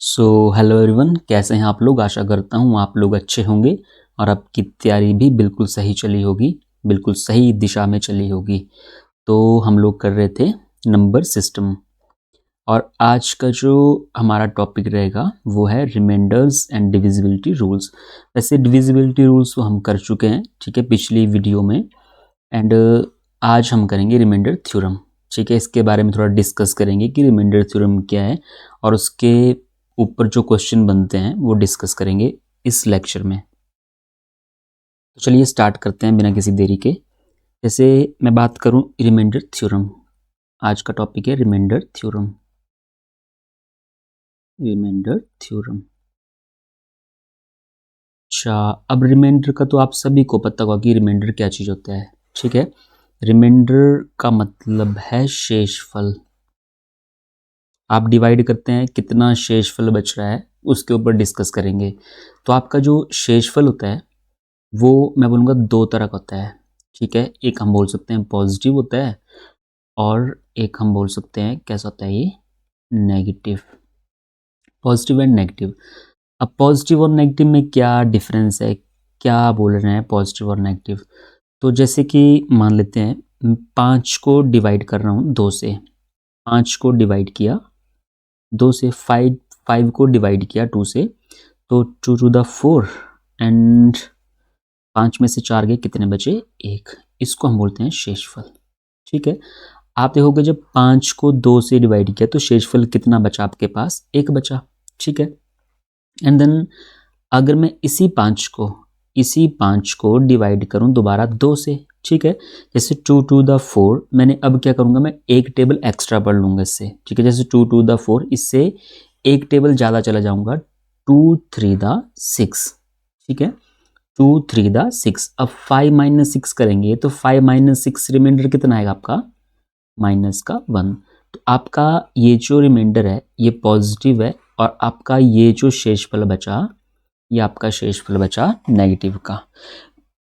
So hello everyone, कैसे हैं आप लोग। आशा करता हूँ आप लोग अच्छे होंगे और आपकी तैयारी भी बिल्कुल सही चली होगी, बिल्कुल सही दिशा में चली होगी। तो हम लोग कर रहे थे नंबर सिस्टम और आज का जो हमारा टॉपिक रहेगा वो है रिमाइंडर्स एंड डिविजिबिलिटी रूल्स। वैसे डिविजिबिलिटी रूल्स तो हम कर चुके हैं, ठीक है, पिछली वीडियो में। एंड आज हम करेंगे रिमाइंडर थ्योरम, ठीक है। इसके बारे में थोड़ा डिस्कस करेंगे कि रिमाइंडर थ्योरम क्या है और उसके ऊपर जो क्वेश्चन बनते हैं वो डिस्कस करेंगे इस लेक्चर में। तो चलिए स्टार्ट करते हैं बिना किसी देरी के। जैसे मैं बात करूं रिमाइंडर थ्योरम, आज का टॉपिक है रिमाइंडर थ्योरम। रिमाइंडर थ्योरम, अच्छा, अब रिमाइंडर का तो आप सभी को पता होगा कि रिमाइंडर क्या चीज़ होता है, ठीक है। रिमाइंडर का मतलब है शेषफल। आप डिवाइड करते हैं, कितना शेषफल बच रहा है उसके ऊपर डिस्कस करेंगे। तो आपका जो शेषफल होता है वो मैं बोलूँगा दो तरह का होता है, ठीक है। एक हम बोल सकते हैं पॉजिटिव होता है और एक हम बोल सकते हैं कैसा होता है ये, नेगेटिव। Positive and negative. अब पॉजिटिव और नेगेटिव में क्या डिफरेंस है, क्या बोल रहे हैं पॉजिटिव और नेगेटिव। तो जैसे कि मान लेते हैं 5 को डिवाइड कर रहा हूँ 2 से, 5 को डिवाइड किया 2 से, 5 को डिवाइड किया 2 से, तो 2 to the 4 एंड 5 में से 4 गए, कितने बचे, 1। इसको हम बोलते हैं शेषफल, ठीक है। आप देखोगे जब 5 को 2 से डिवाइड किया तो शेषफल कितना बचा आपके पास, 1 बचा, ठीक है। एंड देन अगर मैं इसी 5 को डिवाइड करूं दोबारा 2 से, ठीक है, जैसे 2 to the 4, मैंने अब क्या करूंगा, मैं एक टेबल एक्स्ट्रा पढ़ लूंगा इससे, ठीक है। जैसे 2 to the 4, इससे एक टेबल ज़्यादा चला जाऊंगा, 2 3 the 6, ठीक है, 2 3 the 6। अब 5 - 6 करेंगे तो 5 - 6 रिमाइंडर कितना आएगा आपका, -1। तो आपका ये जो रिमाइंडर है ये पॉजिटिव है और आपका ये जो शेषफल बचा ये आपका शेषफल बचा नेगेटिव का।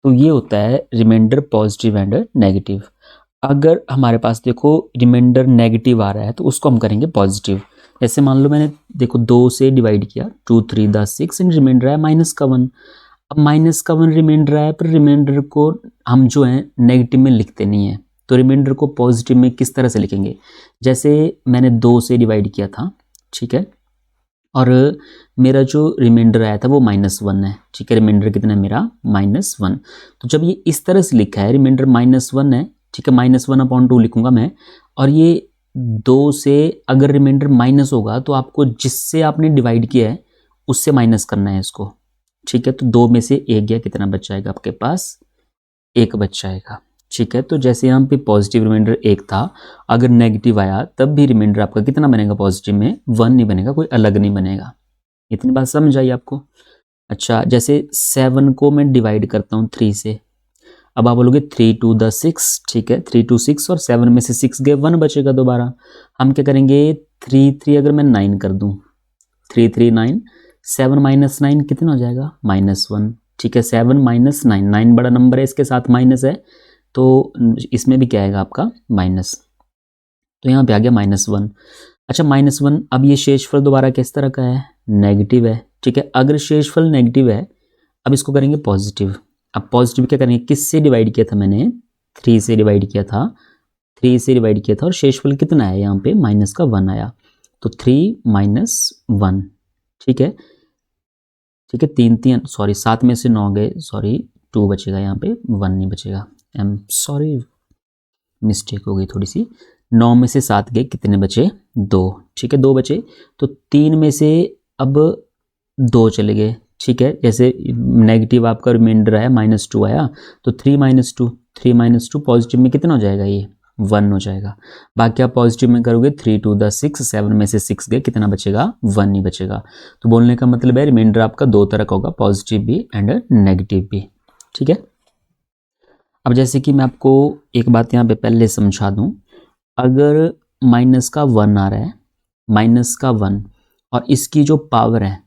तो ये होता है रिमाइंडर पॉजिटिव एंड नेगेटिव। अगर हमारे पास देखो रिमाइंडर नेगेटिव आ रहा है तो उसको हम करेंगे पॉजिटिव। जैसे मान लो मैंने देखो 2 से डिवाइड किया, 2 3 the 6 एंड रिमाइंडर है -1। अब -1 रिमाइंडर है, पर रिमाइंडर को हम जो है नेगेटिव में लिखते नहीं है, तो रिमाइंडर को पॉजिटिव में किस तरह से लिखेंगे। जैसे मैंने 2 से डिवाइड किया था, ठीक है, और मेरा जो रिमाइंडर आया था वो -1 है, ठीक है। रिमाइंडर कितना है मेरा, -1। तो जब ये इस तरह से लिखा है रिमाइंडर -1 है, ठीक है, -1/2 लिखूंगा मैं। और ये 2 से अगर रिमाइंडर माइनस होगा तो आपको जिससे आपने डिवाइड किया है उससे माइनस करना है इसको, ठीक है। तो 2 में से 1 गया, कितना बच जाएगा आपके पास, 1 बच जाएगा, ठीक है। तो जैसे यहाँ पे पॉजिटिव रिमाइंडर 1 था, अगर नेगेटिव आया तब भी रिमाइंडर आपका कितना बनेगा, पॉजिटिव में 1 नहीं बनेगा, कोई अलग नहीं बनेगा। इतनी बात समझ आई आपको। अच्छा, जैसे 7 को मैं डिवाइड करता हूँ 3 से, अब आप बोलोगे 3 to the 6, ठीक है, 3 to 6 और 7 में से 6 गए, 1 बचेगा दोबारा। हम क्या करेंगे, 3 3 अगर मैं 9 कर दूँ, 3 3 9, 7 - 9 कितना हो जाएगा, -1, ठीक है। 7 - 9, 9 बड़ा नंबर है, इसके साथ माइनस है तो इसमें भी क्या आएगा आपका माइनस, तो यहाँ पे आ गया -1। अच्छा, -1। अब ये शेषफल दोबारा किस तरह का है, नेगेटिव है, ठीक है। अगर शेषफल नेगेटिव है, अब इसको करेंगे पॉजिटिव। अब पॉजिटिव क्या करेंगे, किससे डिवाइड किया था मैंने, 3 से डिवाइड किया था, 3 से डिवाइड किया था और शेषफल कितना आया यहाँ पे, -1 आया, तो 3 - 1, ठीक है, ठीक है। 3 3 सॉरी 7 में से 9 गए, सॉरी 2 बचेगा यहाँ पे, 1 नहीं बचेगा, आई एम सॉरी, मिस्टेक हो गई थोड़ी सी। 9 में से 7 गए, कितने बचे, 2, ठीक है, 2 बचे। तो 3 में से अब 2 चले गए, ठीक है। जैसे नेगेटिव आपका रिमाइंडर आया, -2 आया, तो 3 - 2, 3 - 2 पॉजिटिव में कितना हो जाएगा, ये 1 हो जाएगा। बाकी आप पॉजिटिव में करोगे 3 to the 6, 7 में से 6 गए, कितना बचेगा, 1 नहीं बचेगा। तो बोलने का मतलब है रिमाइंडर आपका दो तरह का होगा, पॉजिटिव भी एंड नेगेटिव भी, ठीक है। अब जैसे कि मैं आपको एक बात यहाँ पे पहले समझा दूँ, अगर -1 आ रहा है, -1, और इसकी जो पावर है,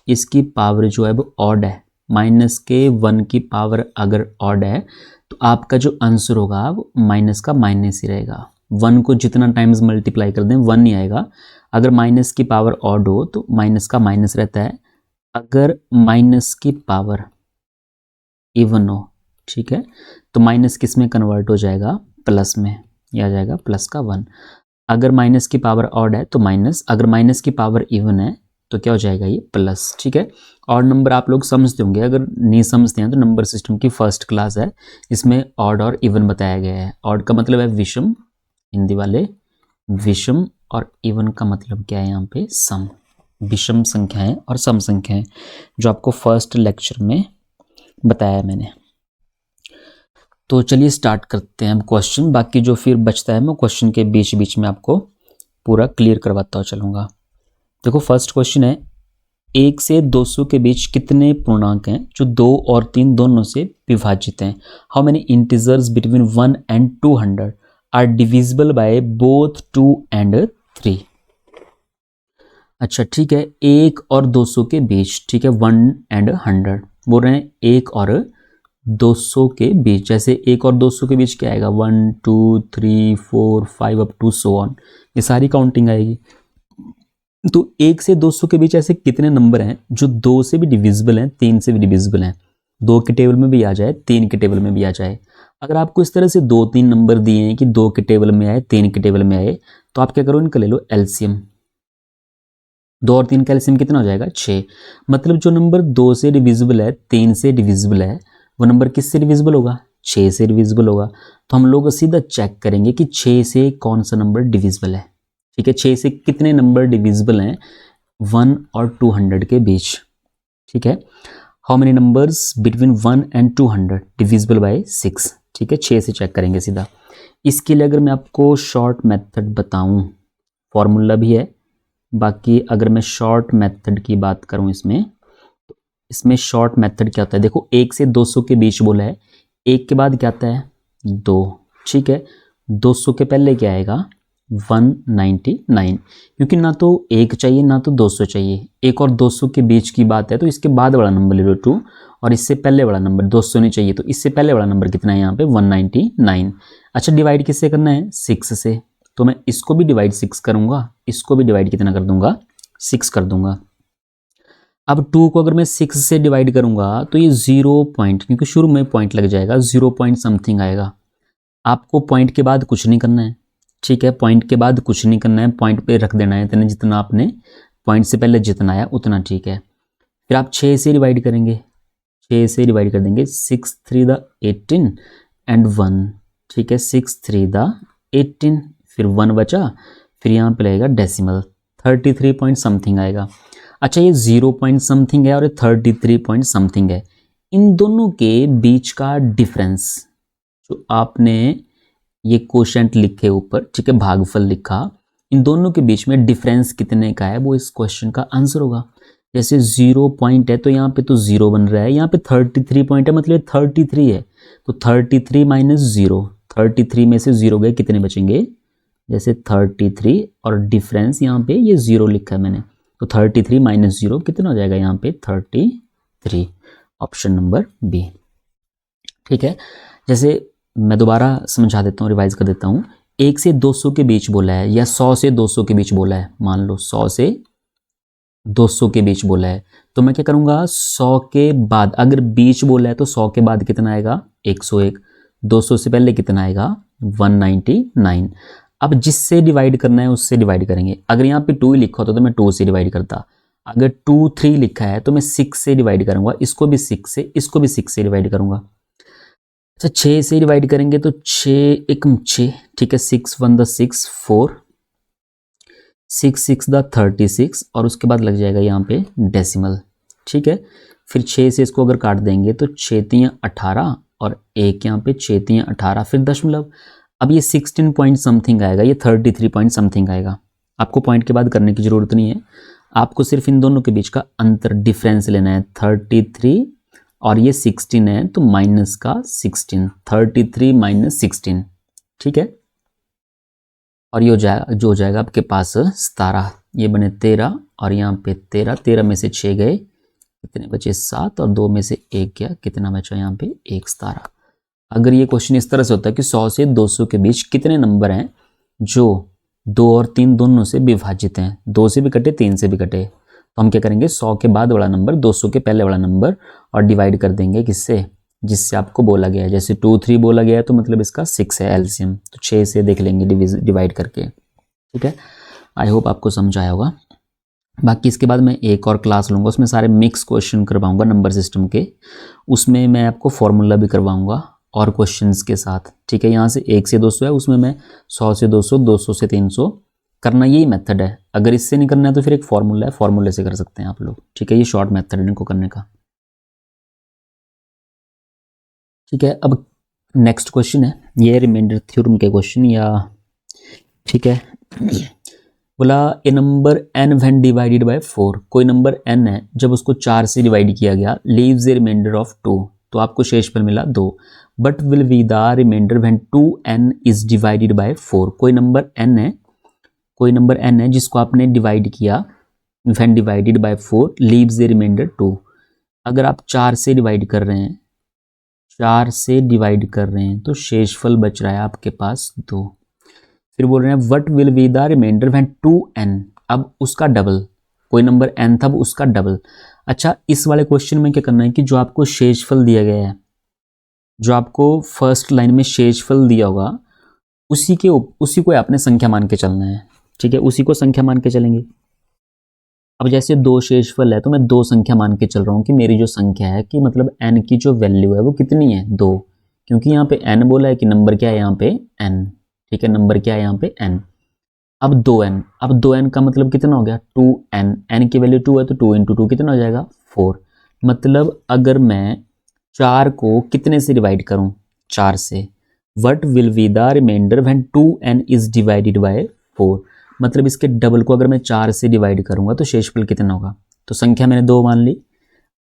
इसकी पावर जो है वो ऑड है, -1 की पावर अगर ऑड है तो आपका जो आंसर होगा वो माइनस का माइनस ही रहेगा। 1 को जितना टाइम्स मल्टीप्लाई कर दें 1 ही आएगा, अगर माइनस की पावर ऑड हो तो माइनस का माइनस रहता है, अगर माइनस की पावर इवन हो, ठीक है, तो माइनस किस में कन्वर्ट हो जाएगा, प्लस में, यह आ जाएगा प्लस का 1। अगर माइनस की पावर ऑड है तो माइनस, अगर माइनस की पावर इवन है तो क्या हो जाएगा, ये प्लस, ठीक है। ऑड नंबर आप लोग समझते होंगे, अगर नहीं समझते हैं तो नंबर सिस्टम की फर्स्ट क्लास है, इसमें ऑड और इवन बताया गया है। ऑड का मतलब है विषम, हिंदी वाले विषम, और इवन का मतलब क्या है यहाँ पे, सम, विषम संख्याएं और सम संख्याएं, जो आपको फर्स्ट लेक्चर में बताया है मैंने। तो चलिए स्टार्ट करते हैं हम क्वेश्चन, बाकी जो फिर बचता है मैं क्वेश्चन के बीच बीच में आपको पूरा क्लियर करवाता हुआ चलूँगा। देखो फर्स्ट क्वेश्चन है, 1 से 200 के बीच कितने पूर्णांक हैं जो 2 और 3 दोनों से विभाजित हैं। How many integers between 1 and 200 are divisible by both 2 and 3। अच्छा ठीक है, 1 और 200 के बीच, ठीक है, 1 and 100 बोल रहे हैं, 1 और 200 के बीच, जैसे 1 और 200 के बीच क्या आएगा, 1 2 3 4 5 अप टू सो ऑन, ये सारी काउंटिंग आएगी। तो 1 से 200 के बीच ऐसे कितने नंबर हैं जो 2 से भी डिविजिबल हैं, 3 से भी डिविजिबल हैं, 2 के टेबल में भी आ जाए, 3 के टेबल में भी आ जाए। अगर आपको इस तरह से 2-3 नंबर दिए हैं कि 2 के टेबल में आए, 3 के टेबल में आए, तो आप क्या करो, इनका ले लो एलसीएम। 2 और 3 का एलसीएम कितना हो जाएगा, 6। मतलब जो नंबर 2 से डिविजिबल है, 3 से डिविजिबल है, वो नंबर किससे डिविजिबल होगा, 6 से डिविजिबल होगा। तो हम लोग सीधा चेक करेंगे कि 6 से कौन सा नंबर डिविजिबल है, ठीक है, 6 से कितने नंबर डिविजिबल हैं 1 और 200 के बीच, ठीक है। How many numbers between 1 and 200 divisible by 6, ठीक है, 6 से चेक करेंगे सीधा। इसके लिए अगर मैं आपको शॉर्ट मेथड बताऊं, फॉर्मूला भी है, बाकी अगर मैं शॉर्ट मेथड की बात करूं इसमें शॉर्ट मेथड क्या होता है, देखो 1 से 200 के बीच बोला है, 1 के बाद क्या आता है 2, ठीक है, 200 के पहले क्या आएगा 199, क्योंकि ना तो 1 चाहिए ना तो 200 चाहिए, 1 और 200 के बीच की बात है, तो इसके बाद वाला नंबर ले लो 2, और इससे पहले वाला नंबर 200 नहीं चाहिए, तो इससे पहले वाला नंबर कितना है यहाँ पे 199। अच्छा डिवाइड किससे करना है, 6 से, तो मैं इसको भी डिवाइड 6 करूंगा, इसको भी डिवाइड कितना कर दूंगा, 6 कर दूंगा। अब 2 को अगर मैं 6 से डिवाइड करूंगा तो ये 0 पॉइंट, क्योंकि शुरू में पॉइंट लग जाएगा, 0 पॉइंट समथिंग आएगा। आपको पॉइंट के बाद कुछ नहीं करना है, ठीक है, पॉइंट के बाद कुछ नहीं करना है, पॉइंट पे रख देना है इतने जितना आपने पॉइंट से पहले जितना आया उतना, ठीक है। फिर आप 6 से डिवाइड करेंगे, 6 से डिवाइड कर देंगे, 6 3 द 18 एंड 1, ठीक है, 6 3 द 18, फिर 1 बचा, फिर यहाँ पे लगेगा डेसिमल, 33 पॉइंट समथिंग आएगा। अच्छा ये 0 पॉइंट समथिंग है और 33 पॉइंट समथिंग है, इन दोनों के बीच का डिफरेंस, जो आपने ये कोशेंट लिखे ऊपर, ठीक है, भागफल लिखा, इन दोनों के बीच में डिफरेंस कितने का है वो इस क्वेश्चन का आंसर होगा। जैसे 0 पॉइंट है तो यहाँ पे तो 0 बन रहा है, यहाँ पे 33 पॉइंट है मतलब 33 है, तो 33 माइनस 0, 33 में से 0 गए, कितने बचेंगे, जैसे 33 और डिफरेंस यहाँ पे ये 0 लिखा है मैंने, तो 33 माइनस 0 कितना हो जाएगा यहाँ पे 33, ऑप्शन नंबर बी, ठीक है। जैसे मैं दोबारा समझा देता हूँ, रिवाइज कर देता हूँ, 1 से 200 के बीच बोला है या 100 से 200 के बीच बोला है, मान लो 100 से 200 के बीच बोला है, तो मैं क्या करूँगा 100 के बाद, अगर बीच बोला है तो 100 के बाद कितना आएगा 101, 200 से पहले कितना आएगा 199। अब जिससे डिवाइड करना है उससे डिवाइड करेंगे, अगर यहाँ पे 2 लिखा होता तो मैं 2 से डिवाइड करता, अगर 2 3 लिखा है तो मैं 6 से डिवाइड करूँगा, इसको भी 6 से, इसको भी 6 से डिवाइड करूँगा। अच्छा 6 से डिवाइड करेंगे तो 6 1 6, ठीक है, 6 1 द 6 4, 6 6 द 36, और उसके बाद लग जाएगा यहाँ पे डेसिमल, ठीक है। फिर 6 से इसको अगर काट देंगे तो 6 3 18 और 1 यहाँ पे 6 3 18, फिर दशमलव, अब ये 16 पॉइंट समथिंग आएगा, ये 33 पॉइंट समथिंग आएगा। आपको पॉइंट के बाद करने की जरूरत नहीं है, आपको सिर्फ इन दोनों के बीच का अंतर डिफरेंस लेना है, 33 और ये 16 है तो माइनस का 16, 33 माइनस 16, ठीक है, और ये जो हो जाएगा आपके पास 17, ये बने 13 और यहाँ पे 13, 13 में से 6 गए, कितने बचे 7, और 2 में से 1 गया, कितना बचा यहाँ पे 1 17। अगर ये क्वेश्चन इस तरह से होता है कि 100 से 200 के बीच कितने नंबर हैं जो 2 और 3 दोनों से विभाजित हैं, 2 से भी कटे 3 से भी कटे, तो हम क्या करेंगे 100 के बाद वाला नंबर 200 के पहले वाला नंबर और डिवाइड कर देंगे किससे, जिससे आपको बोला गया है। जैसे 2 3 बोला गया है तो मतलब इसका 6 है एलसीएम, तो 6 से देख लेंगे डिवाइड करके। ठीक है, आई होप आपको समझ आया होगा। बाकी इसके बाद मैं एक और क्लास लूँगा, उसमें सारे मिक्स क्वेश्चन करवाऊंगा नंबर सिस्टम के, उसमें मैं आपको फॉर्मूला भी करवाऊंगा और क्वेश्चंस के साथ। ठीक है, यहाँ से 1 से 200 है, उसमें मैं 100 से 200, 200 से 300 करना, यही मेथड है। अगर इससे नहीं करना है तो फिर एक फॉर्मूला है, फॉर्मूले से कर सकते हैं आप लोग। ठीक है, ये शॉर्ट मेथड है इनको करने का। ठीक है, अब नेक्स्ट क्वेश्चन है, ये रिमाइंडर थ्योरम के क्वेश्चन या। ठीक है, बोला a number n when divided by 4, कोई नंबर n है जब उसको 4 से डिवाइड किया गया, लीव्स ए रिमाइंडर ऑफ 2, तो आपको शेषफल मिला 2, but will be the remainder when 2n is divided by 4। कोई नंबर n है, कोई नंबर n है जिसको आपने डिवाइड किया when divided by 4, leaves a remainder 2। अगर आप 4 से डिवाइड कर रहे हैं, 4 से डिवाइड कर रहे हैं तो शेषफल बच रहा है आपके पास 2। फिर बोल रहे हैं what will be the remainder when 2n, अब उसका डबल, कोई नंबर n था उसका डबल। अच्छा, इस वाले क्वेश्चन में क्या करना है कि जो आपको शेषफल दिया गया है, जो आपको फर्स्ट लाइन में शेषफल दिया होगा, उसी को आपने संख्या मान के चलना है। ठीक है, उसी को संख्या मान के चलेंगे। अब जैसे 2 शेषफल है तो मैं 2 संख्या मान के चल रहा हूँ कि मेरी जो संख्या है कि मतलब n की जो वैल्यू है वो कितनी है 2, क्योंकि यहाँ पे n बोला है कि नंबर क्या है यहाँ पे n। ठीक है, नंबर क्या है यहाँ पे n। अब 2n, अब 2n का मतलब कितना हो गया 2n, n की वैल्यू 2 है तो 2 इंटू 2 कितना हो जाएगा 4। मतलब अगर मैं 4 को कितने से डिवाइड करूं, 4 से, what will be the remainder when 2n is divided by 4, मतलब इसके डबल को अगर मैं 4 से डिवाइड करूंगा तो शेषफल कितना होगा। तो संख्या मैंने 2 मान ली,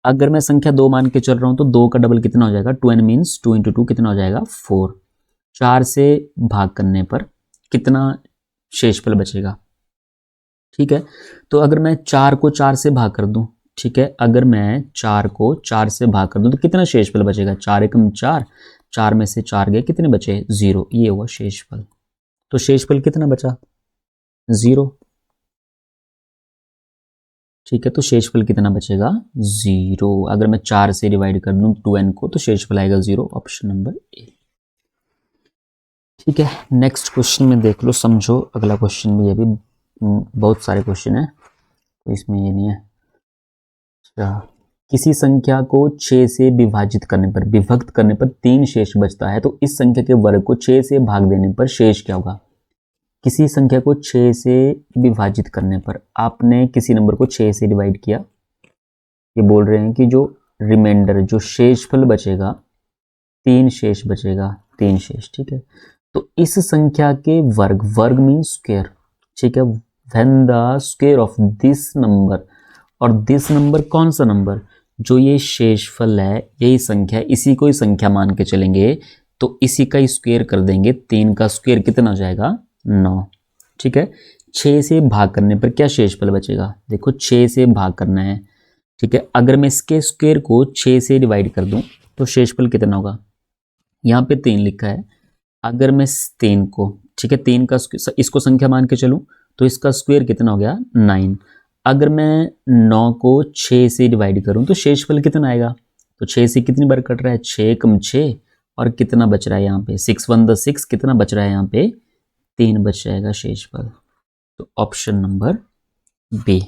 अगर मैं संख्या 2 मान के चल रहा हूं तो 2 का डबल कितना हो जाएगा 2n मीन्स 2 इंटू 2 कितना हो जाएगा 4। 4 से भाग करने पर कितना शेषफल बचेगा। ठीक है, तो अगर मैं 4 को 4 से भाग कर दूं, ठीक है, अगर मैं 4 को 4 से भाग कर दूं तो कितना शेषफल बचेगा, 4 एकम 4, 4 में से 4 गए कितने बचे 0, ये हुआ शेषफल। तो शेषफल कितना बचा 0। ठीक है, तो शेषफल कितना बचेगा 0। अगर मैं 4 से डिवाइड कर दूं 2n को तो शेषफल आएगा 0, ऑप्शन नंबर ए। ठीक है, नेक्स्ट क्वेश्चन में देख लो, समझो। अगला क्वेश्चन भी, ये भी बहुत सारे क्वेश्चन है तो इसमें ये नहीं है। अच्छा, किसी संख्या को 6 से विभाजित करने पर, विभक्त करने पर 3 शेष बचता है, तो इस संख्या के वर्ग को 6 से भाग देने पर शेष क्या होगा। किसी संख्या को 6 से विभाजित करने पर, आपने किसी नंबर को 6 से डिवाइड किया, ये बोल रहे हैं कि जो रिमाइंडर, जो शेषफल बचेगा 3 शेष बचेगा, 3 शेष। ठीक है, तो इस संख्या के वर्ग, वर्ग मीन स्क्वायर। ठीक है, when the square of this number, और दिस नंबर कौन सा नंबर, जो ये शेषफल है यही संख्या, इसी को ही संख्या मान के चलेंगे तो इसी का स्क्वायर कर देंगे। 3 का स्क्वायर कितना हो जाएगा 9। ठीक है, 6 से भाग करने पर क्या शेषफल बचेगा, देखो 6 से भाग करना है। ठीक है, अगर मैं इसके स्क्वायर को 6 से डिवाइड कर दूं तो शेषफल कितना होगा, यहाँ पे 3 लिखा है, अगर मैं 3 को, ठीक है 3 का इसको संख्या मान के चलूं तो इसका स्क्वायर कितना हो गया 9। अगर मैं 9 को 6 से डिवाइड करूं तो शेषफल कितना आएगा, तो 6 से कितनी बार कट रहा है 6 कम 6, और कितना बच रहा है यहाँ पे 6 1 द 6, कितना बच रहा है यहाँ पे 3 बच जाएगा शेषफल। तो ऑप्शन नंबर बी।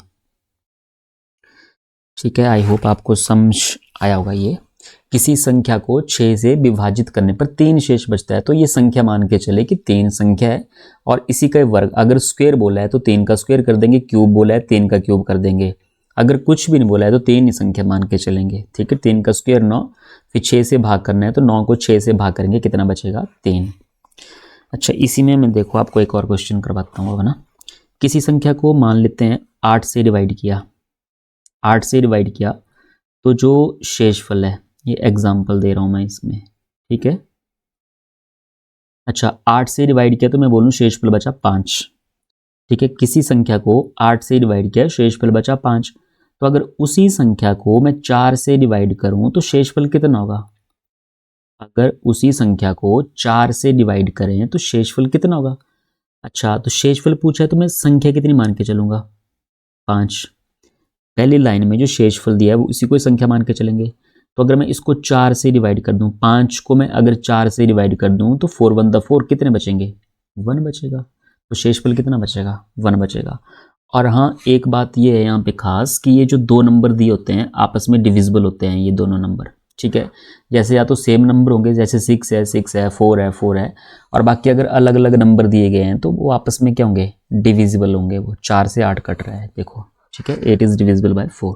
ठीक है, आई होप आपको समझ आया होगा। ये किसी संख्या को 6 से विभाजित करने पर 3 शेष बचता है, तो ये संख्या मान के चले कि 3 संख्या है और इसी का वर्ग, अगर स्क्वायर बोला है तो 3 का स्क्वायर कर देंगे, क्यूब बोला है 3 का क्यूब कर देंगे, अगर कुछ भी नहीं बोला है तो 3 ही संख्या मान के चलेंगे। ठीक है, 3 का स्क्वायर 9, फिर 6 से भाग करना है तो 9 को 6 से भाग करेंगे, कितना बचेगा 3। अच्छा, इसी में मैं देखो आपको एक और क्वेश्चन करवाता हूँ, है ना। किसी संख्या को मान लेते हैं 8 से डिवाइड किया, 8 से डिवाइड किया तो जो शेषफल है, ये एग्जाम्पल दे रहा हूं मैं इसमें। ठीक है, अच्छा 8 से डिवाइड किया तो मैं बोलूं शेषफल बचा 5। ठीक है, किसी संख्या को 8 से डिवाइड किया, शेषफल बचा 5, तो अगर उसी संख्या को मैं 4 से डिवाइड करूं तो शेषफल कितना होगा, अगर उसी संख्या को 4 से डिवाइड करें तो शेषफल कितना होगा। अच्छा, तो शेषफल पूछा है तो मैं संख्या कितनी मान के चलूंगा? 5। पहली लाइन में जो शेषफल दिया है वो उसी को संख्या मान के चलेंगे। तो अगर मैं इसको 4 से डिवाइड कर दूं, 5 को मैं अगर 4 से डिवाइड कर दूं तो 4 1 4 कितने बचेंगे? 1 बचेगा। तो शेषफल कितना बचेगा? 1 बचेगा। और हाँ, एक बात ये है यहाँ पे खास कि ये जो दो नंबर दिए होते हैं आपस में डिविजिबल होते हैं ये दोनों नंबर, ठीक है। जैसे या तो सेम नंबर होंगे, जैसे 6 है 6 है, 4 है 4 है, और बाकी अगर अलग अलग नंबर दिए गए हैं तो वो आपस में क्या होंगे? डिविजिबल होंगे। वो 4 से 8 कट रहा है, देखो, ठीक है। 8 इज डिविजिबल बाय 4।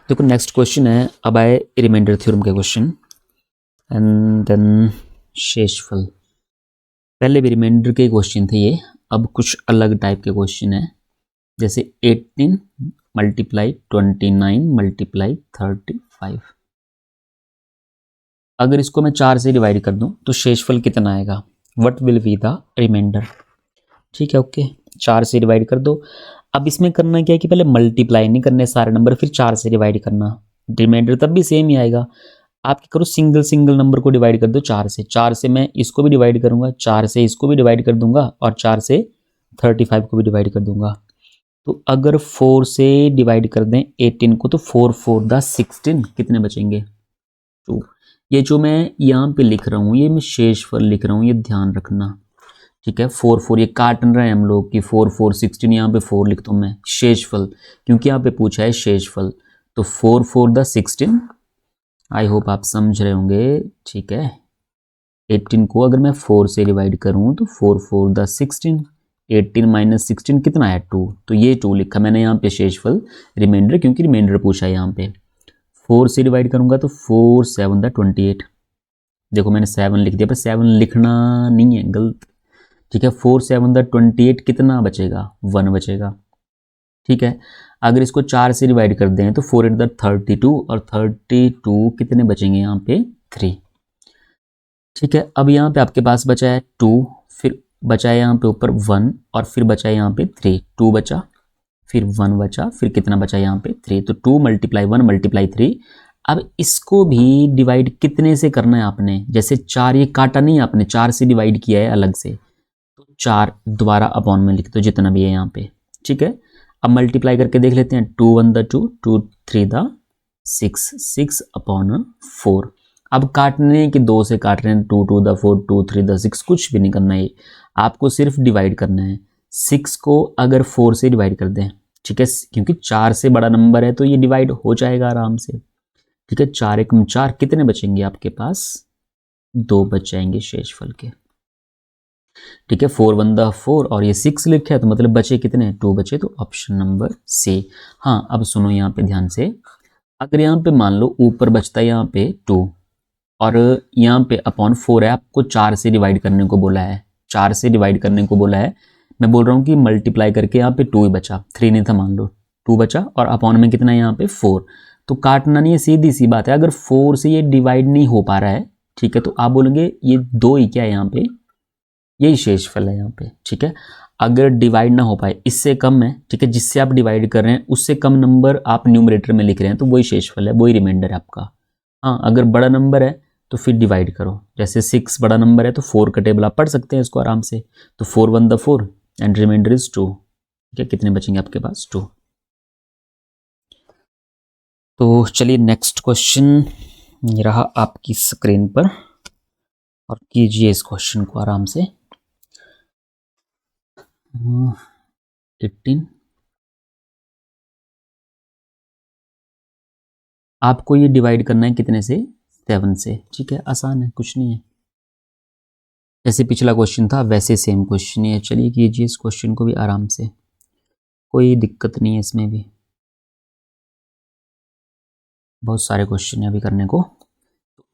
देखो नेक्स्ट क्वेश्चन है, अब आए रिमाइंडर थ्योरम के क्वेश्चन एंड देन शेषफल। पहले भी रिमाइंडर के क्वेश्चन थे ये, अब कुछ अलग टाइप के क्वेश्चन है। जैसे 18 मल्टीप्लाई 29 मल्टीप्लाई 35। अगर इसको मैं 4 से डिवाइड कर दूं तो शेषफल कितना आएगा? What will be the remainder? ठीक है, ओके। 4 से डिवाइड कर दो। अब इसमें करना क्या है कि पहले मल्टीप्लाई नहीं करने सारे नंबर, फिर 4 से डिवाइड करना। रिमाइंडर तब भी सेम ही आएगा। आप क्या करो, सिंगल सिंगल नंबर को डिवाइड कर दो 4 से। 4 से मैं इसको भी डिवाइड करूंगा, 4 से इसको भी डिवाइड कर दूंगा, और 4 से 35 को भी डिवाइड कर दूंगा। तो अगर 4 से डिवाइड कर दें 18 को तो 4 4 द 16 कितने बचेंगे? 2। ये जो मैं यहाँ पे लिख रहा हूँ ये मैं शेषफल लिख रहा हूँ, ये ध्यान रखना, ठीक है। 4 4 ये काट रहे हैं हम लोग कि 4 4 16, यहाँ पे 4 लिखता हूँ मैं शेषफल, क्योंकि यहाँ पे पूछा है शेषफल। तो 4 4 द 16, आई होप आप समझ रहे होंगे, ठीक है। 18 को अगर मैं 4 से डिवाइड करूँ तो 4 4 द 16, 18 माइनस 16 कितना है? 2। तो ये 2 लिखा मैंने यहाँ पे शेषफल रिमाइंडर, क्योंकि रिमाइंडर पूछा है यहाँ पे। 4 से डिवाइड करूँगा तो 4 7 द 28। देखो मैंने 7 लिख दिया, पर 7 लिखना नहीं है, गलत, ठीक है। 4 7 द 28 कितना बचेगा? 1 बचेगा, ठीक है। अगर इसको 4 से डिवाइड कर दें तो 4 8 द 32, और 32 कितने बचेंगे यहाँ पे? 3, ठीक है। अब यहाँ पे आपके पास बचा है 2, फिर बचा है यहाँ पे ऊपर 1, और फिर बचा है यहाँ पे 3। 2 बचा, फिर 1 बचा, फिर कितना बचा यहाँ पे? 3। तो 2 मल्टीप्लाई 1 मल्टीप्लाई 3। अब इसको भी डिवाइड कितने से करना है आपने? जैसे 4 ये काटा नहीं आपने, 4 से डिवाइड किया है अलग से, तो 4 दोबारा अपॉन में लिख दो जितना भी है यहाँ पे, ठीक है। अब मल्टीप्लाई करके देख लेते हैं। 2 1 द 2, 2 3 द 6, 6 अपॉन 4। अब काटने के 2 से काट रहे हैं, 2 2 द 4, 2 3 द 6, कुछ भी नहीं करना है, आपको सिर्फ डिवाइड करना है। 6 को अगर 4 से डिवाइड कर दें, ठीक है, क्योंकि 4 से बड़ा नंबर है तो ये डिवाइड हो जाएगा आराम से, ठीक है। 4 1 4, कितने बचेंगे आपके पास? 2 बच जाएंगे शेषफल के, ठीक है। 4 1 द 4, और ये 6 लिखा है तो मतलब बचे कितने? 2 बचे, तो ऑप्शन नंबर सी। हाँ, अब सुनो यहाँ पे ध्यान से, अगर यहाँ पे मान लो ऊपर बचता है यहाँ पे 2, और यहाँ पे अपॉन 4 है, आपको 4 से डिवाइड करने को बोला है, 4 से डिवाइड करने को बोला है। मैं बोल रहा हूँ कि मल्टीप्लाई करके यहाँ पे 2 ही बचा, 3 नहीं था, मान लो 2 बचा, और अपॉन में कितना है यहाँ पे? 4। तो काटना नहीं है, सीधी सी बात है। अगर 4 से ये डिवाइड नहीं हो पा रहा है, ठीक है, तो आप बोलेंगे ये 2 ही क्या है यहाँ पे, यही शेषफल है यहाँ पे, ठीक है। अगर डिवाइड ना हो पाए, इससे कम है, ठीक है, जिससे आप डिवाइड कर रहे हैं उससे कम नंबर आप न्यूमरेटर में लिख रहे हैं, तो वही शेषफल है, वही रिमाइंडर है आपका। हाँ, अगर बड़ा नंबर है तो फिर डिवाइड करो, जैसे 6 बड़ा नंबर है तो 4 का टेबल आप पढ़ सकते हैं इसको आराम से। तो 4 1 द 4 एंड रिमाइंडर इज 2, ठीक है। कितने बचेंगे आपके पास? 2। तो चलिए नेक्स्ट क्वेश्चन ये रहा आपकी स्क्रीन पर, और कीजिए इस क्वेश्चन को आराम से। 18, आपको ये डिवाइड करना है कितने से? 7 से, ठीक है, आसान है, कुछ नहीं है। जैसे पिछला क्वेश्चन था वैसे सेम क्वेश्चन है। चलिए कीजिए इस क्वेश्चन को भी आराम से, कोई दिक्कत नहीं है इसमें भी, बहुत सारे क्वेश्चन है अभी करने को।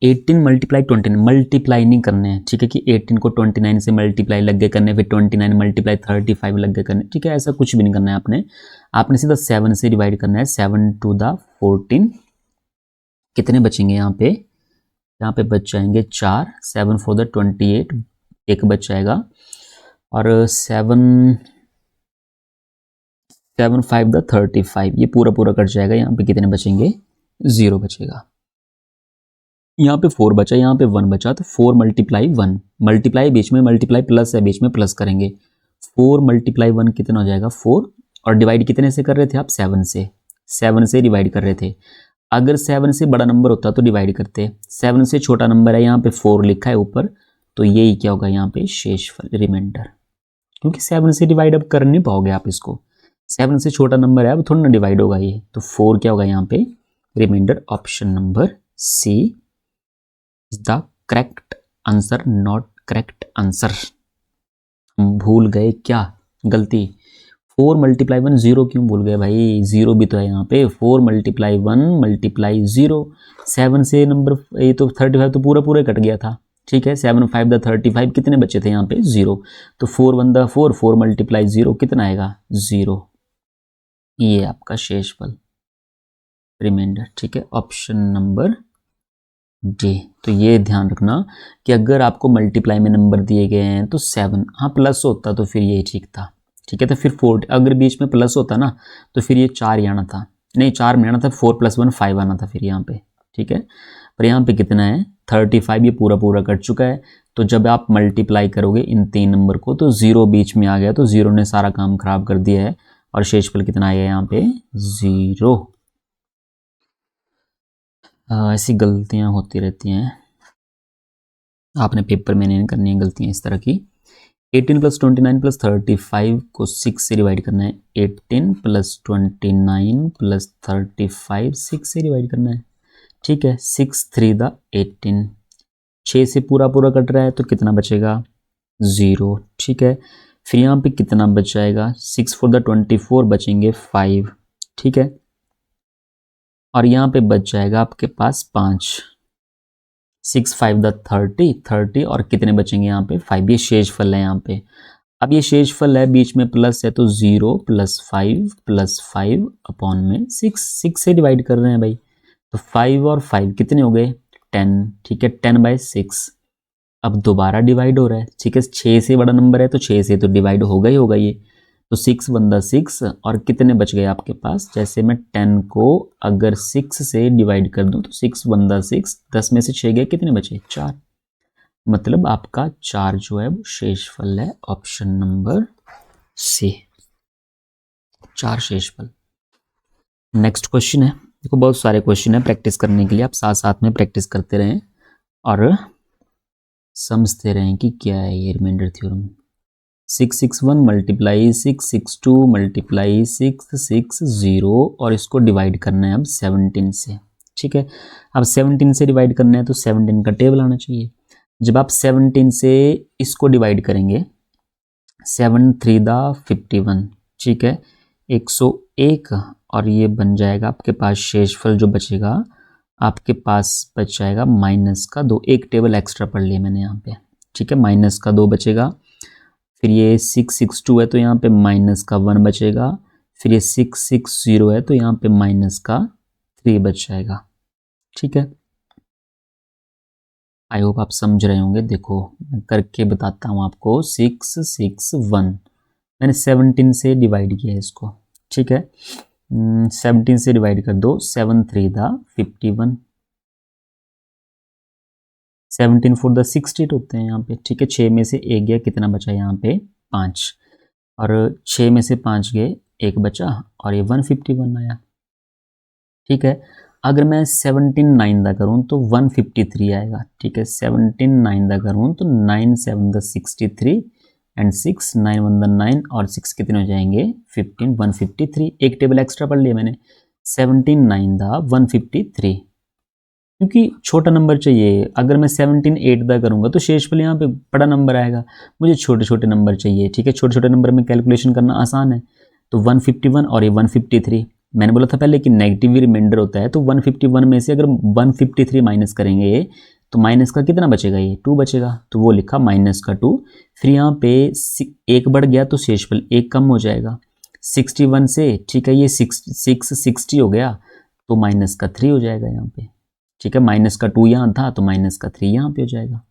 18 मल्टीप्लाई 29 मल्टीप्लाई नहीं करने हैं, ठीक है, कि 18 को 29 से मल्टीप्लाई लग गए करने, फिर 29 मल्टीप्लाई 35 लग गए करने, ठीक है, ऐसा कुछ भी नहीं करना है आपने। आपने सीधा 7 से डिवाइड करना है। 7 2 द 14, कितने बचेंगे यहाँ पे? यहाँ पे बच जाएंगे 4, 7 4 द 28, एक बच जाएगा, और 7 7 5 द 35, ये पूरा पूरा कट जाएगा। यहाँ पे कितने बचेंगे? 0 बचेगा। यहाँ पे 4 बचा, यहाँ पे 1 बचा, तो 4 मल्टीप्लाई 1, मल्टीप्लाई बीच में, मल्टीप्लाई प्लस है बीच में, प्लस करेंगे। 4 मल्टीप्लाई 1 कितना हो जाएगा 4, और डिवाइड कितने से कर रहे थे आप 7 से, 7 से डिवाइड कर रहे थे। अगर 7 से बड़ा नंबर होता तो डिवाइड करते, 7 से छोटा नंबर है, यहाँ पे 4 लिखा है ऊपर, तो यही क्या होगा यहाँ पे शेषफल रिमाइंडर, क्योंकि 7 से डिवाइड अब कर नहीं पाओगे आप इसको, 7 से छोटा नंबर है, अब थोड़ा ना डिवाइड होगा ये, तो 4 क्या होगा यहाँ पे remainder. Option number C is the correct answer, not correct answer. हम भूल गए क्या, गलती 4 मल्टीप्लाई 1 0 क्यों भूल गए भाई, 0 भी तो है यहाँ पे, 4 मल्टीप्लाई 1 मल्टीप्लाई 0, 7 से नंबर ये तो 35 तो पूरा पूरा कट गया था, ठीक है, 7 5 द 35, कितने बचे थे यहाँ पे 0, तो 4 1 द 4, 4 मल्टीप्लाई 0 कितना आएगा 0, ये आपका शेषफल रिमाइंडर, ठीक है, ऑप्शन नंबर डी। तो ये ध्यान रखना कि अगर आपको मल्टीप्लाई में नंबर दिए गए हैं तो 7, हाँ प्लस होता तो फिर ये ठीक था, ठीक है, तो फिर 4, अगर बीच में प्लस होता ना तो फिर ये 4 ही आना था, नहीं 4 में आना था, 4 + 1 5 आना था फिर यहाँ पे, ठीक है, पर यहाँ पे कितना है 35, ये पूरा पूरा कट चुका है, तो जब आप मल्टीप्लाई करोगे इन 3 नंबर को तो 0 बीच में आ गया, तो 0 ने सारा काम खराब कर दिया है, और शेषफल कितना आया यहाँ पे 0। ऐसी गलतियाँ होती रहती हैं, आपने पेपर में नहीं करनी है गलतियाँ इस तरह की। 18 + 29 + 35 को 6 से डिवाइड करना है, 18 + 29 + 35 6 से डिवाइड करना है, ठीक है, 6 3 द 18, 6 से पूरा पूरा कट रहा है तो कितना बचेगा 0, ठीक है, फिर यहाँ पे कितना बच जाएगा 6 4 द 24 बचेंगे 5, ठीक है, और यहाँ पे बच जाएगा आपके पास 5, 6 5 द 30 और कितने बचेंगे यहाँ पे 5, ये शेषफल है यहाँ पे। अब ये शेषफल है बीच में प्लस है, तो 0 + 5 + 5 अपॉन में 6, 6 से डिवाइड कर रहे हैं भाई, तो 5 और 5 कितने हो गए 10, ठीक है, 10/6, अब दोबारा डिवाइड हो रहा है, ठीक है, 6 से बड़ा नंबर है तो 6 से तो डिवाइड होगा ही होगा ये, तो 6 1 द 6, और कितने बच गए आपके पास, जैसे मैं 10 को अगर 6 से डिवाइड कर दूं तो 6 1 द 6, 10 में से 6 गए, कितने बचे 4, मतलब आपका 4 जो है वो शेषफल है, ऑप्शन नंबर सी 4 शेषफल। नेक्स्ट क्वेश्चन है, देखो बहुत सारे क्वेश्चन है प्रैक्टिस करने के लिए, आप साथ साथ में प्रैक्टिस करते रहें और समझते रहें कि क्या है ये रिमाइंडर थ्योरम। 661 मल्टीप्लाई 662 मल्टीप्लाई 660, और इसको डिवाइड करना है अब 17 से, ठीक है, अब 17 से डिवाइड करना है तो 17 का टेबल आना चाहिए, जब आप 17 से इसको डिवाइड करेंगे 7 3 द 51, ठीक है, 101, और ये बन जाएगा आपके पास शेषफल जो बचेगा आपके पास बच जाएगा -2, एक टेबल एक्स्ट्रा पढ़ लिया मैंने यहाँ पे, ठीक है, -2 बचेगा, फिर ये 662 है तो यहाँ पे -1 बचेगा, फिर ये 660 है तो यहाँ पे -3 बच जाएगा, ठीक है, आई होप आप समझ रहे होंगे। देखो मैं करके बताता हूँ आपको, 661 मैंने 17 से डिवाइड किया है इसको, ठीक है, 17 से डिवाइड कर दो, 7 3 द 51, 17 4 द 60 होते हैं यहाँ पे, ठीक है, 6 में से 1 गया, कितना बचा यहाँ पे 5, और 6 में से 5 गए 1 बचा, और ये 151 आया, ठीक है, अगर मैं 17 9 दा करूँ तो 153 आएगा, ठीक है, 17 9 दा करूँ तो 9 7 द 63 एंड 6 9 1 द 9 और 6 कितने हो जाएंगे 15, 153, एक टेबल एक्स्ट्रा पढ़ लिया मैंने, 17 9 दा 153, क्योंकि छोटा नंबर चाहिए, अगर मैं 17 8 दा करूँगा तो शेषफल यहाँ पे बड़ा नंबर आएगा, मुझे छोटे छोटे नंबर चाहिए, ठीक है, छोटे छोटे नंबर में कैलकुलेशन करना आसान है, तो 151 और ये 153, मैंने बोला था पहले कि नेगेटिव रिमाइंडर होता है, तो 151 में से अगर 153 माइनस करेंगे तो माइनस का कितना बचेगा, ये 2 बचेगा, तो वो लिखा -2, फिर यहाँ पे 1 बढ़ गया तो शेषफल 1 कम हो जाएगा 61 से, ठीक है, ये 660 हो गया तो -3 हो जाएगा यहाँ पे, ठीक है, -2 यहाँ था तो -3 यहाँ पे हो जाएगा,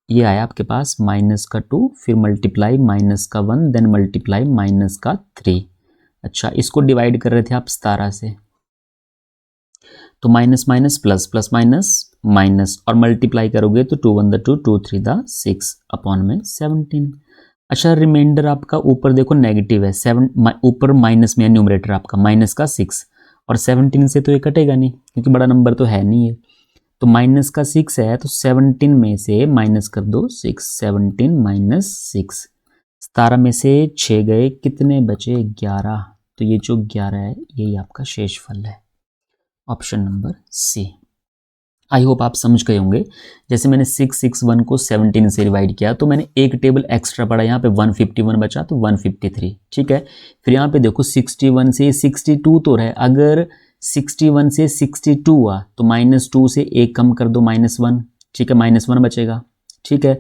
ये आया आपके पास -2, फिर मल्टीप्लाई -1 देन मल्टीप्लाई -3। अच्छा, इसको डिवाइड कर रहे थे आप 17 से, तो minus minus plus, plus minus minus, और मल्टीप्लाई करोगे तो 2 1 2 2 3 6 अपॉन में 17। अच्छा, रिमाइंडर आपका ऊपर देखो नेगेटिव है, 7 ऊपर माइनस में है, न्यूमरेटर आपका माइनस का 6, और 17 से तो ये कटेगा नहीं क्योंकि बड़ा नंबर तो है नहीं है। तो माइनस का 6 है तो 17 में से माइनस कर दो 6, 17 माइनस 6, 17 में से 6 गए, कितने बचे? 11। तो ये जो 11 है यही आपका शेषफल है, option number C. I hope आप समझ गए होंगे। जैसे मैंने 661 को 17 से डिवाइड किया तो मैंने एक टेबल एक्स्ट्रा पढ़ा, यहाँ पे 151 बचा तो 153, ठीक है। फिर यहाँ पे देखो 61 से 62 तो रहे, अगर 61 से 62 हुआ तो -2 से एक कम कर दो -1, ठीक है, -1 बचेगा, ठीक है।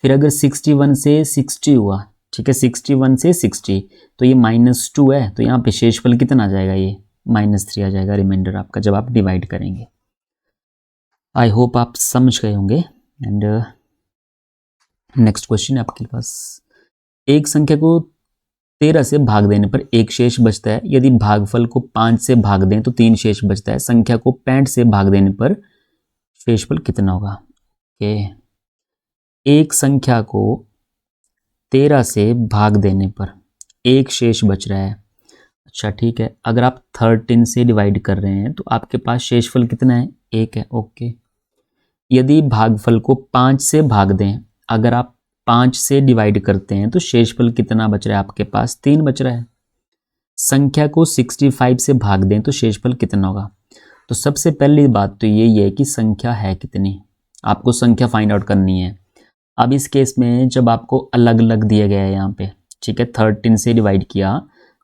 फिर अगर 61 से 60 हुआ, ठीक है, 61 से 60 तो ये -2 है, तो यहाँ पे शेषफल कितना आ जाएगा? ये -3 आ जाएगा रिमाइंडर आपका जब आप डिवाइड करेंगे। आई होप आप समझ गए होंगे। एंड नेक्स्ट क्वेश्चन है आपके पास, एक संख्या को 13 से भाग देने पर एक शेष बचता है, यदि भागफल को 5 से भाग दें तो 3 शेष बचता है, संख्या को 65 से भाग देने पर शेषफल कितना होगा? एक संख्या को 13 से भाग देने पर एक शेष बच रहा है। अच्छा ठीक है, अगर आप 13 से डिवाइड कर रहे हैं तो आपके पास शेषफल कितना है? 1 है, ओके। यदि भागफल को 5 से भाग दें, अगर आप 5 से डिवाइड करते हैं तो शेषफल कितना बच रहा है आपके पास? 3 बच रहा है। संख्या को 65 से भाग दें तो शेषफल कितना होगा? तो सबसे पहली बात तो यही है कि संख्या है कितनी, आपको संख्या फाइंड आउट करनी है। अब इस केस में जब आपको अलग अलग दिया गया है यहाँ पे, ठीक है, 13 से डिवाइड किया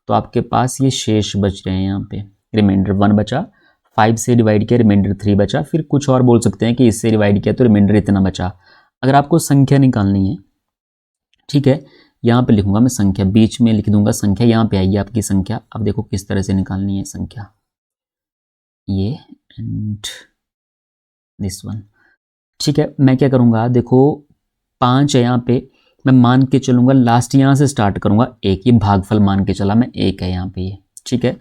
तो आपके पास ये शेष बच रहे हैं, यहाँ पे रिमाइंडर 1 बचा, 5 से डिवाइड किया रिमाइंडर 3 बचा, फिर कुछ और बोल सकते हैं कि इससे डिवाइड किया तो रिमाइंडर इतना बचा। अगर आपको संख्या निकालनी है, ठीक है, यहाँ पे लिखूंगा मैं संख्या, बीच में लिख दूंगा संख्या, यहाँ पे आइए आपकी संख्या। अब देखो किस तरह से निकालनी है संख्या, ये एंड दिस वन, ठीक है। मैं क्या करूँगा, देखो 5 है यहाँ पे, मैं मान के चलूँगा लास्ट यहाँ से स्टार्ट करूँगा 1, ये भागफल मान के चला मैं, 1 है यहाँ पे ये, ठीक है।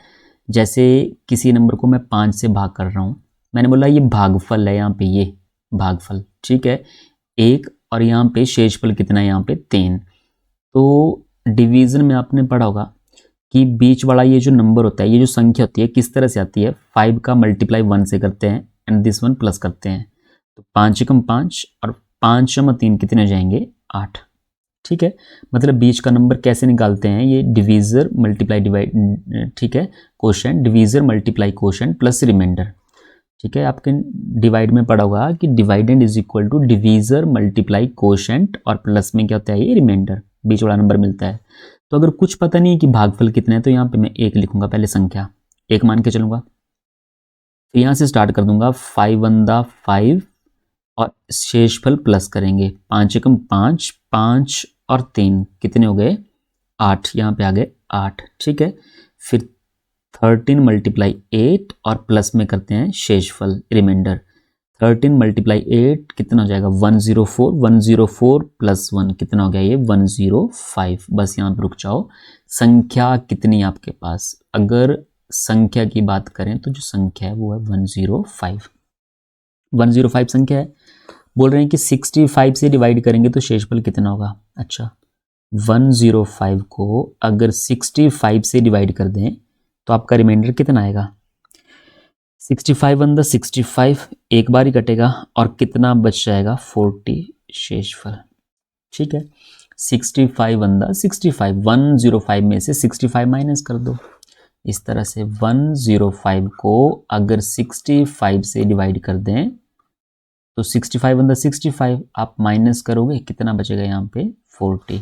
जैसे किसी नंबर को मैं 5 से भाग कर रहा हूँ, मैंने बोला ये भागफल है, यहाँ पे ये भागफल, ठीक है, 1, और यहाँ पे शेषफल कितना है? यहाँ पे 3। तो डिवीज़न में आपने पढ़ा होगा कि बीच वाला ये जो नंबर होता है, ये जो संख्या होती है किस तरह से आती है? 5 का मल्टीप्लाई 1 से करते हैं एंड दिस वन प्लस करते हैं, तो 5 एकम 5 और 5 जमा 3 कितने हो जाएंगे? 8, ठीक है। मतलब बीच का नंबर कैसे निकालते हैं? ये डिवीज़र मल्टीप्लाई डिवाइड, ठीक है, quotient, divisor multiply quotient plus remainder, ठीक है। आपके डिवाइड में पढ़ा होगा कि dividend is equal to divisor multiply quotient और प्लस में क्या होता है? ये रिमाइंडर, बीच वाला नंबर मिलता है। तो अगर कुछ पता नहीं है कि भागफल कितना है तो यहाँ पे मैं 1 लिखूंगा, पहले संख्या 1 मान के चलूंगा, फिर यहाँ से स्टार्ट कर दूंगा 5 1 5 और शेषफल प्लस करेंगे, 5 एकम 5, 5 और 3 कितने हो गए? 8, यहाँ पे आ गए 8, ठीक है। फिर 13 मल्टीप्लाई 8 और प्लस में करते हैं शेषफल रिमाइंडर, 13 मल्टीप्लाई 8 कितना हो जाएगा? 104, 104 प्लस 1 कितना हो गया? ये 105। बस यहाँ पर रुक जाओ। संख्या कितनी है आपके पास? अगर संख्या की बात करें तो जो संख्या है वो है 105, 105 संख्या है। बोल रहे हैं कि 65 से डिवाइड करेंगे तो शेषफल कितना होगा? अच्छा, 105 को अगर 65 से डिवाइड कर दें तो आपका रिमाइंडर कितना आएगा? 65 1 65, एक बार ही कटेगा और कितना बच जाएगा? 40 शेषफल, ठीक है। 65 1 65, 105 में से 65 माइनस कर दो, इस तरह से 105 को अगर 65 से डिवाइड कर दें तो 65 1 65 आप माइनस करोगे, कितना बचेगा यहाँ पे? 40।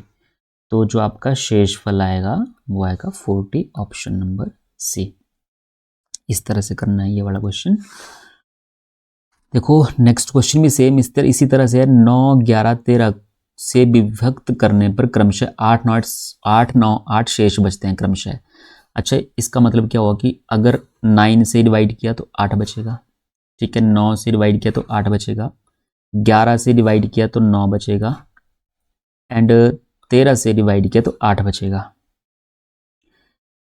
तो जो आपका शेषफल आएगा वो आएगा 40, ऑप्शन नंबर सी। इस तरह से करना है ये वाला क्वेश्चन। देखो नेक्स्ट क्वेश्चन भी सेम इसी तरह से है। 9 11 13 से विभक्त करने पर क्रमशः 8 9 8 शेष बचते हैं क्रमशः। अच्छा, इसका मतलब क्या हुआ कि अगर 9 से डिवाइड किया तो 8 बचेगा, ठीक है, 9 से डिवाइड किया तो 8 बचेगा, 11 से डिवाइड किया तो 9 बचेगा एंड 13 से डिवाइड किया तो 8 बचेगा।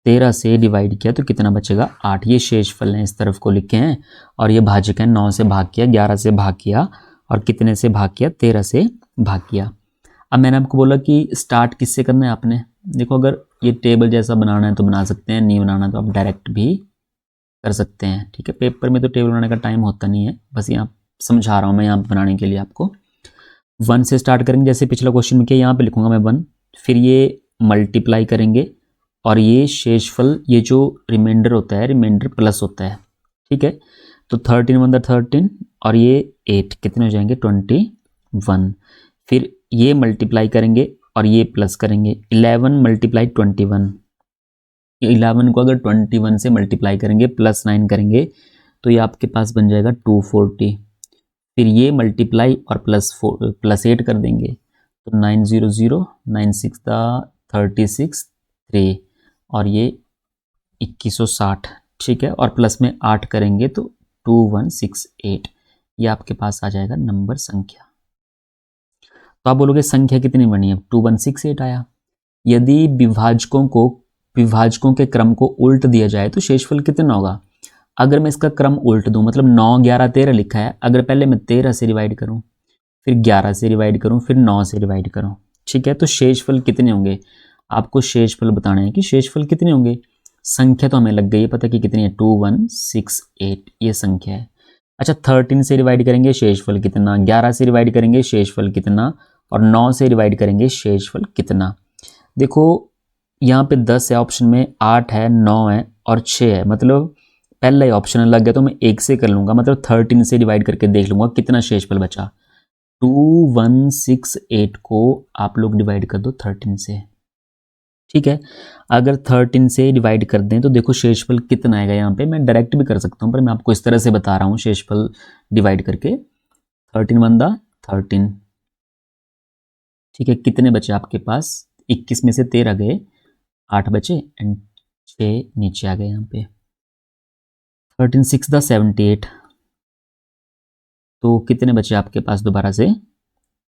13 से डिवाइड किया तो कितना बचेगा 8। ये शेषफल है, इस तरफ को लिखे हैं, और ये भाजक है। 9 से भाग किया, 11 से भाग किया, और कितने से भाग किया 13 से भाग किया। अब मैंने आपको बोला कि स्टार्ट किससे करना है आपने। देखो अगर ये टेबल जैसा बनाना है तो बना सकते हैं, नहीं बनाना तो आप डायरेक्ट भी कर सकते हैं। ठीक है, पेपर में तो टेबल बनाने का टाइम होता नहीं है, बस यहाँ समझा रहा हूँ मैं यहाँ बनाने के लिए आपको। 1 से स्टार्ट करेंगे, जैसे पिछला क्वेश्चन में किया, यहाँ पे लिखूंगा मैं 1, फिर ये मल्टीप्लाई करेंगे, और ये शेषफल, ये जो रिमाइंडर होता है, रिमाइंडर प्लस होता है। ठीक है, तो 13 × 13 और ये 8 कितने हो जाएंगे 21। फिर ये मल्टीप्लाई करेंगे और ये प्लस करेंगे, 11 × 21। 11 को अगर 21 से मल्टीप्लाई करेंगे प्लस 9 करेंगे तो ये आपके पास बन जाएगा 240। फिर ये मल्टीप्लाई और प्लस 8 कर देंगे तो 900 9 6 36 3 और ये 2160। ठीक है, और प्लस में 8 करेंगे तो 2168। ये आपके पास आ जाएगा नंबर संख्या। तो आप बोलोगे संख्या कितनी बनी है, 2168 आया। यदि विभाजकों के क्रम को उल्ट दिया जाए तो शेषफल कितना होगा। अगर मैं इसका क्रम उल्ट दूं, मतलब 9 11 13 लिखा है, अगर पहले मैं 13 से डिवाइड करूं, फिर 11 से डिवाइड करूं, फिर 9 से डिवाइड करूं, ठीक है, तो शेषफल कितने होंगे। आपको शेषफल बताना है कि शेषफल कितने होंगे। संख्या तो हमें लग गई है पता कि कितनी है, 2168 ये संख्या है। अच्छा, 13 से डिवाइड करेंगे शेषफल कितना, 11 से डिवाइड करेंगे शेषफल कितना, और 9 से डिवाइड करेंगे शेषफल कितना। देखो यहाँ पे 10 है ऑप्शन में, 8 है, 9 है और 6 है, मतलब पहला ही ऑप्शन लग गया तो मैं 1 से कर लूँगा, मतलब 13 से डिवाइड करके देख लूँगा कितना शेषफल बचा। 2168 को आप लोग डिवाइड कर दो 13 से। ठीक है, अगर 13 से डिवाइड कर दें तो देखो शेषफल कितना आएगा। यहाँ पे मैं डायरेक्ट भी कर सकता हूँ, पर मैं आपको इस तरह से बता रहा हूँ शेषफल डिवाइड करके। 13 × 13, ठीक है, कितने बचे आपके पास, 21 में से 13 गए, 8 बचे एंड 6 नीचे आ गए यहाँ पे। 13 6 78, तो कितने बचे आपके पास दोबारा से,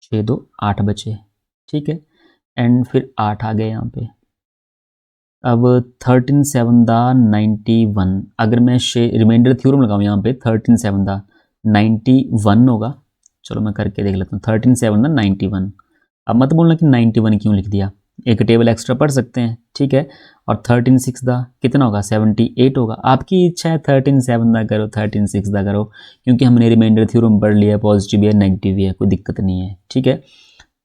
6 2 8 बचे। ठीक है, एंड फिर 8 आ गए यहाँ पे। अब 13 7 91, अगर मैं रिमाइंडर थ्योरम लगाऊँ यहाँ पे, 13 7 91 होगा। चलो मैं करके देख लेता हूँ, 13 7 91। अब मत बोलना कि 91 क्यों लिख दिया, एक टेबल एक्स्ट्रा पढ़ सकते हैं। ठीक है, और 13 6 कितना होगा, 78 होगा। आपकी इच्छा है 13 7 करो, 13 6 करो, क्योंकि हमने रिमाइंडर थ्योरम पढ़ लिया है, पॉजिटिव है नेगेटिव है, कोई दिक्कत नहीं है। ठीक है,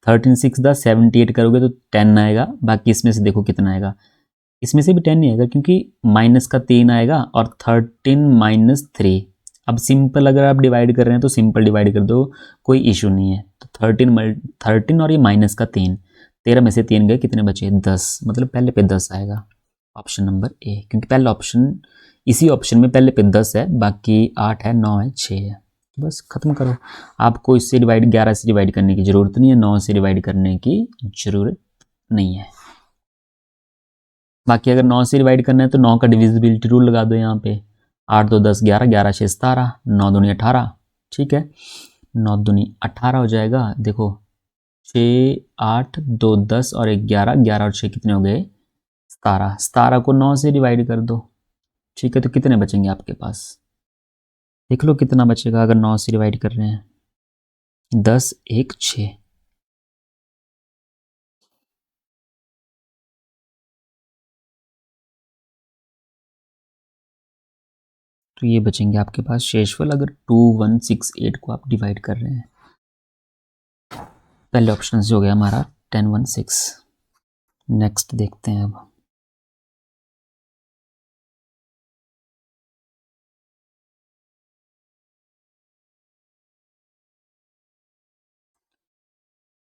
13 6 78 करोगे तो 10 आएगा, बाकी इसमें से देखो कितना आएगा, इसमें से भी 10 नहीं आएगा क्योंकि माइनस का 3 आएगा, और 13 - 3। अब सिंपल अगर आप डिवाइड कर रहे हैं तो सिंपल डिवाइड कर दो, कोई इशू नहीं है। तो 13 और ये माइनस का 3, 13 में से 3 गए, कितने बचे 10, मतलब पहले पे 10 आएगा, ऑप्शन नंबर ए। क्योंकि पहला ऑप्शन, इसी ऑप्शन में पहले पे 10 है, बाकी 8 है, 9 है, 6 है। बस खत्म करो। आपको इससे डिवाइड 11 से डिवाइड करने की ज़रूरत नहीं है, 9 से डिवाइड करने की ज़रूरत नहीं है। बाकी अगर 9 से डिवाइड करना है तो 9 का डिविजिबिलिटी रूल लगा दो यहाँ पे, 8 2 10 11, 11 6 17, 9 दूनी 18। ठीक है, 9 दूनी 18 हो जाएगा। देखो 6 8 2 10 और 1 11, 11 और 6 कितने हो गए 17। 17 को 9 से डिवाइड कर दो। ठीक है, तो कितने बचेंगे आपके पास, देख लो कितना बचेगा अगर 9 से डिवाइड कर रहे हैं, 10 1 6। तो ये बचेंगे आपके पास शेषफल अगर 2168 को आप डिवाइड कर रहे हैं। पहले ऑप्शन से हो गया हमारा 1016। नेक्स्ट देखते हैं अब।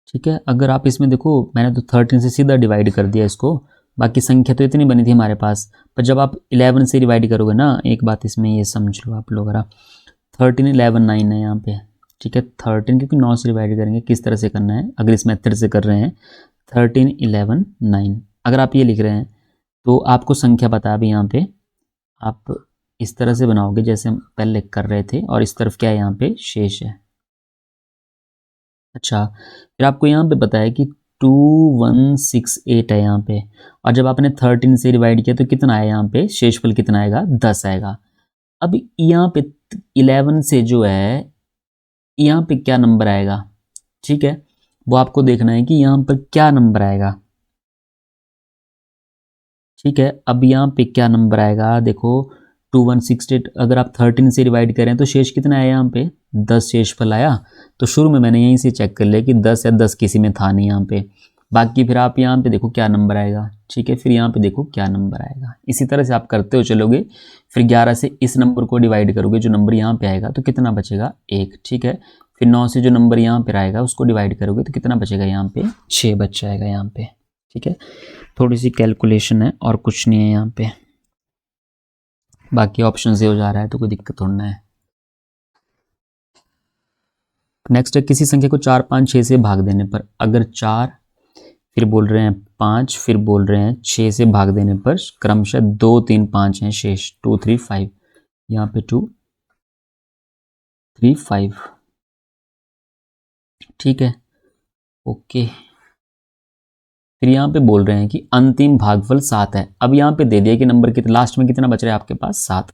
ठीक है, अगर आप इसमें देखो, मैंने तो 13 से सीधा डिवाइड कर दिया इसको, बाकी संख्या तो इतनी बनी थी हमारे पास, पर जब आप 11 से डिवाइड करोगे ना, एक बात इसमें ये समझ लो आप लोग, 13 11 9 है यहाँ पे। ठीक है, 13 क्योंकि 9 से डिवाइड करेंगे, किस तरह से करना है, अगर इस मेथड से कर रहे हैं 13 11 9, अगर आप ये लिख रहे हैं तो आपको संख्या बता अभी यहाँ पे, आप इस तरह से बनाओगे जैसे हम पहले कर रहे थे, और इस तरफ क्या है यहाँ पे शेष है। अच्छा, फिर आपको यहाँ पे पता है कि 2168 है यहाँ पे, और जब आपने 13 से डिवाइड किया तो कितना आया यहाँ पे, शेषफल कितना आएगा, 10 आएगा। अब यहाँ पे 11 से जो है यहाँ पे क्या नंबर आएगा, ठीक है, वो आपको देखना है कि यहाँ पर क्या नंबर आएगा। ठीक है, अब यहाँ पे क्या नंबर आएगा, देखो 2168 अगर आप 13 से डिवाइड करें तो शेष कितना आया यहाँ पे, 10 शेषफल आया। तो शुरू में मैंने यहीं से चेक कर लिया कि 10 या 10 किसी में था नहीं यहाँ पे, बाकी फिर आप यहाँ पे देखो क्या नंबर आएगा। ठीक है, फिर यहाँ पे देखो क्या नंबर आएगा। इसी तरह से आप करते हो चलोगे, फिर 11 से इस नंबर को डिवाइड करोगे, जो नंबर यहाँ पे आएगा तो कितना बचेगा, 1। ठीक है, फिर 9 से जो नंबर यहाँ पे आएगा उसको डिवाइड करोगे तो कितना बचेगा, यहाँ पे 6 बच जाएगा यहाँ पे। ठीक है, थोड़ी सी कैलकुलेशन है और कुछ नहीं है यहाँ पे, बाकी ऑप्शन से हो जा रहा है तो कोई दिक्कत थोड़ा है। नेक्स्ट है, किसी संख्या को 4, 5, 6 से भाग देने पर, अगर 4 फिर बोल रहे हैं 5 फिर बोल रहे हैं 6 से भाग देने पर क्रमशः 2, 3, 5 हैं शेष, 2, 3, 5, यहाँ पे 2, 3, 5। ठीक है, ओके। फिर यहाँ पे बोल रहे हैं कि अंतिम भागफल 7 है। अब यहाँ पे दे दिया कि नंबर कितना, लास्ट में कितना बच रहा है आपके पास, 7।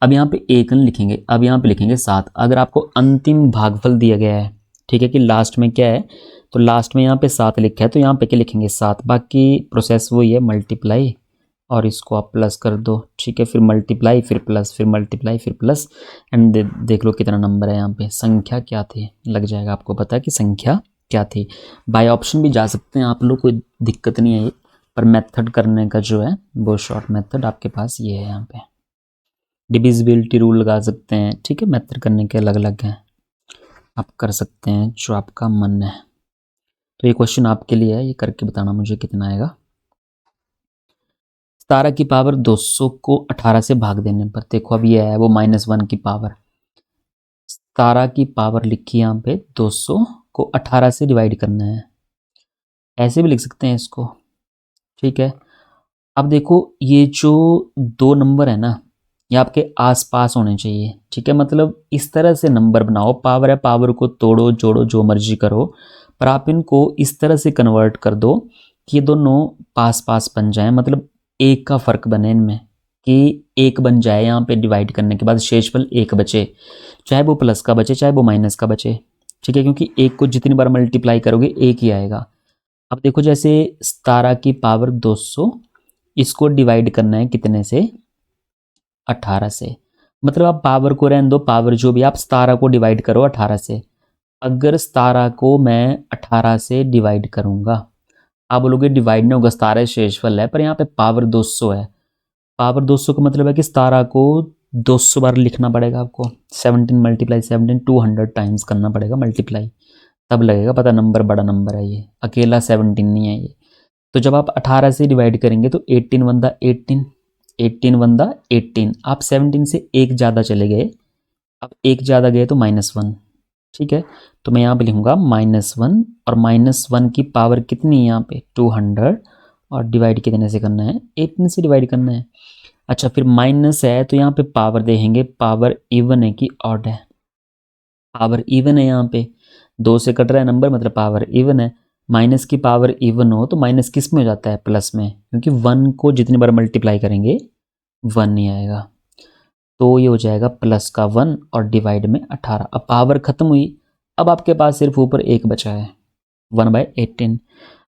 अब यहाँ पे एक लिखेंगे, अब यहाँ पे लिखेंगे 7। अगर आपको अंतिम भागफल दिया गया है, ठीक है, कि लास्ट में क्या है, तो लास्ट में यहाँ पे 7 लिखा है तो यहाँ पे क्या लिखेंगे, 7। बाकी प्रोसेस वही है, मल्टीप्लाई और इसको आप प्लस कर दो। ठीक है, फिर मल्टीप्लाई फिर प्लस, फिर मल्टीप्लाई फिर प्लस, एंड देख लो कितना नंबर है यहाँ पे, संख्या क्या थी, लग जाएगा आपको पता कि संख्या क्या थी। बाय ऑप्शन भी जा सकते हैं आप लोग, कोई दिक्कत नहीं है ये, पर मेथड करने का जो है वो शॉर्ट मेथड आपके पास ये है। यहाँ पे डिविजिबिलिटी रूल लगा सकते हैं। ठीक है, मेथड करने के अलग अलग हैं, आप कर सकते हैं जो आपका मन है। तो ये क्वेश्चन आपके लिए है, ये करके बताना मुझे कितना आएगा। 17 की पावर 200 को 18 से भाग देने पर, देखो अब ये है वो -1 की पावर, 17 की पावर लिखी यहाँ पे 200 को 18 से डिवाइड करना है, ऐसे भी लिख सकते हैं इसको। ठीक है, अब देखो ये जो 2 नंबर है ना, ये आपके आसपास होने चाहिए। ठीक है, मतलब इस तरह से नंबर बनाओ, पावर है, पावर को तोड़ो जोड़ो जो मर्जी करो, पर आप इनको इस तरह से कन्वर्ट कर दो कि ये दोनों पास पास बन जाए, मतलब एक का फर्क बने इनमें, कि एक बन जाए यहाँ पे डिवाइड करने के बाद, शेषफल एक बचे, चाहे वो प्लस का बचे चाहे वो माइनस का बचे। ठीक है, क्योंकि एक को जितनी बार मल्टीप्लाई करोगे एक ही आएगा। अब देखो जैसे 17 की पावर 200, इसको डिवाइड करना है कितने से, 18 से, मतलब आप पावर को रहने दो, पावर जो भी, आप 17 को डिवाइड करो 18 से। अगर 17 को मैं 18 से डिवाइड करूंगा, आप बोलोगे डिवाइड नहीं होगा, 17 शेषफल है, पर यहाँ पे पावर 200 है। पावर 200 का मतलब है कि 17 को 200 बार लिखना पड़ेगा आपको, 17 मल्टीप्लाई 17 200 टाइम्स करना पड़ेगा मल्टीप्लाई, तब लगेगा पता नंबर बड़ा नंबर है, ये अकेला 17 नहीं है ये। तो जब आप 18 से डिवाइड करेंगे तो 18 वन दा 18, 18 वन दा 18, आप 17 से एक ज़्यादा चले गए, अब एक ज़्यादा गए तो -1। ठीक है, तो मैं यहाँ पे लिखूँगा -1, और -1 की पावर कितनी है यहाँ पे 200, और डिवाइड कितने से करना है, 18 से डिवाइड करना है। अच्छा, फिर माइनस है तो यहाँ पे पावर देखेंगे, पावर इवन है कि ऑड है, पावर इवन है, यहाँ पे 2 से कट रहा है नंबर, मतलब पावर इवन है। माइनस की पावर इवन हो तो माइनस किस में हो जाता है, प्लस में, क्योंकि 1 को जितनी बार मल्टीप्लाई करेंगे 1 नहीं आएगा, तो ये हो जाएगा प्लस का 1 और डिवाइड में 18। अब पावर खत्म हुई, अब आपके पास सिर्फ ऊपर एक बचा है, 1/18,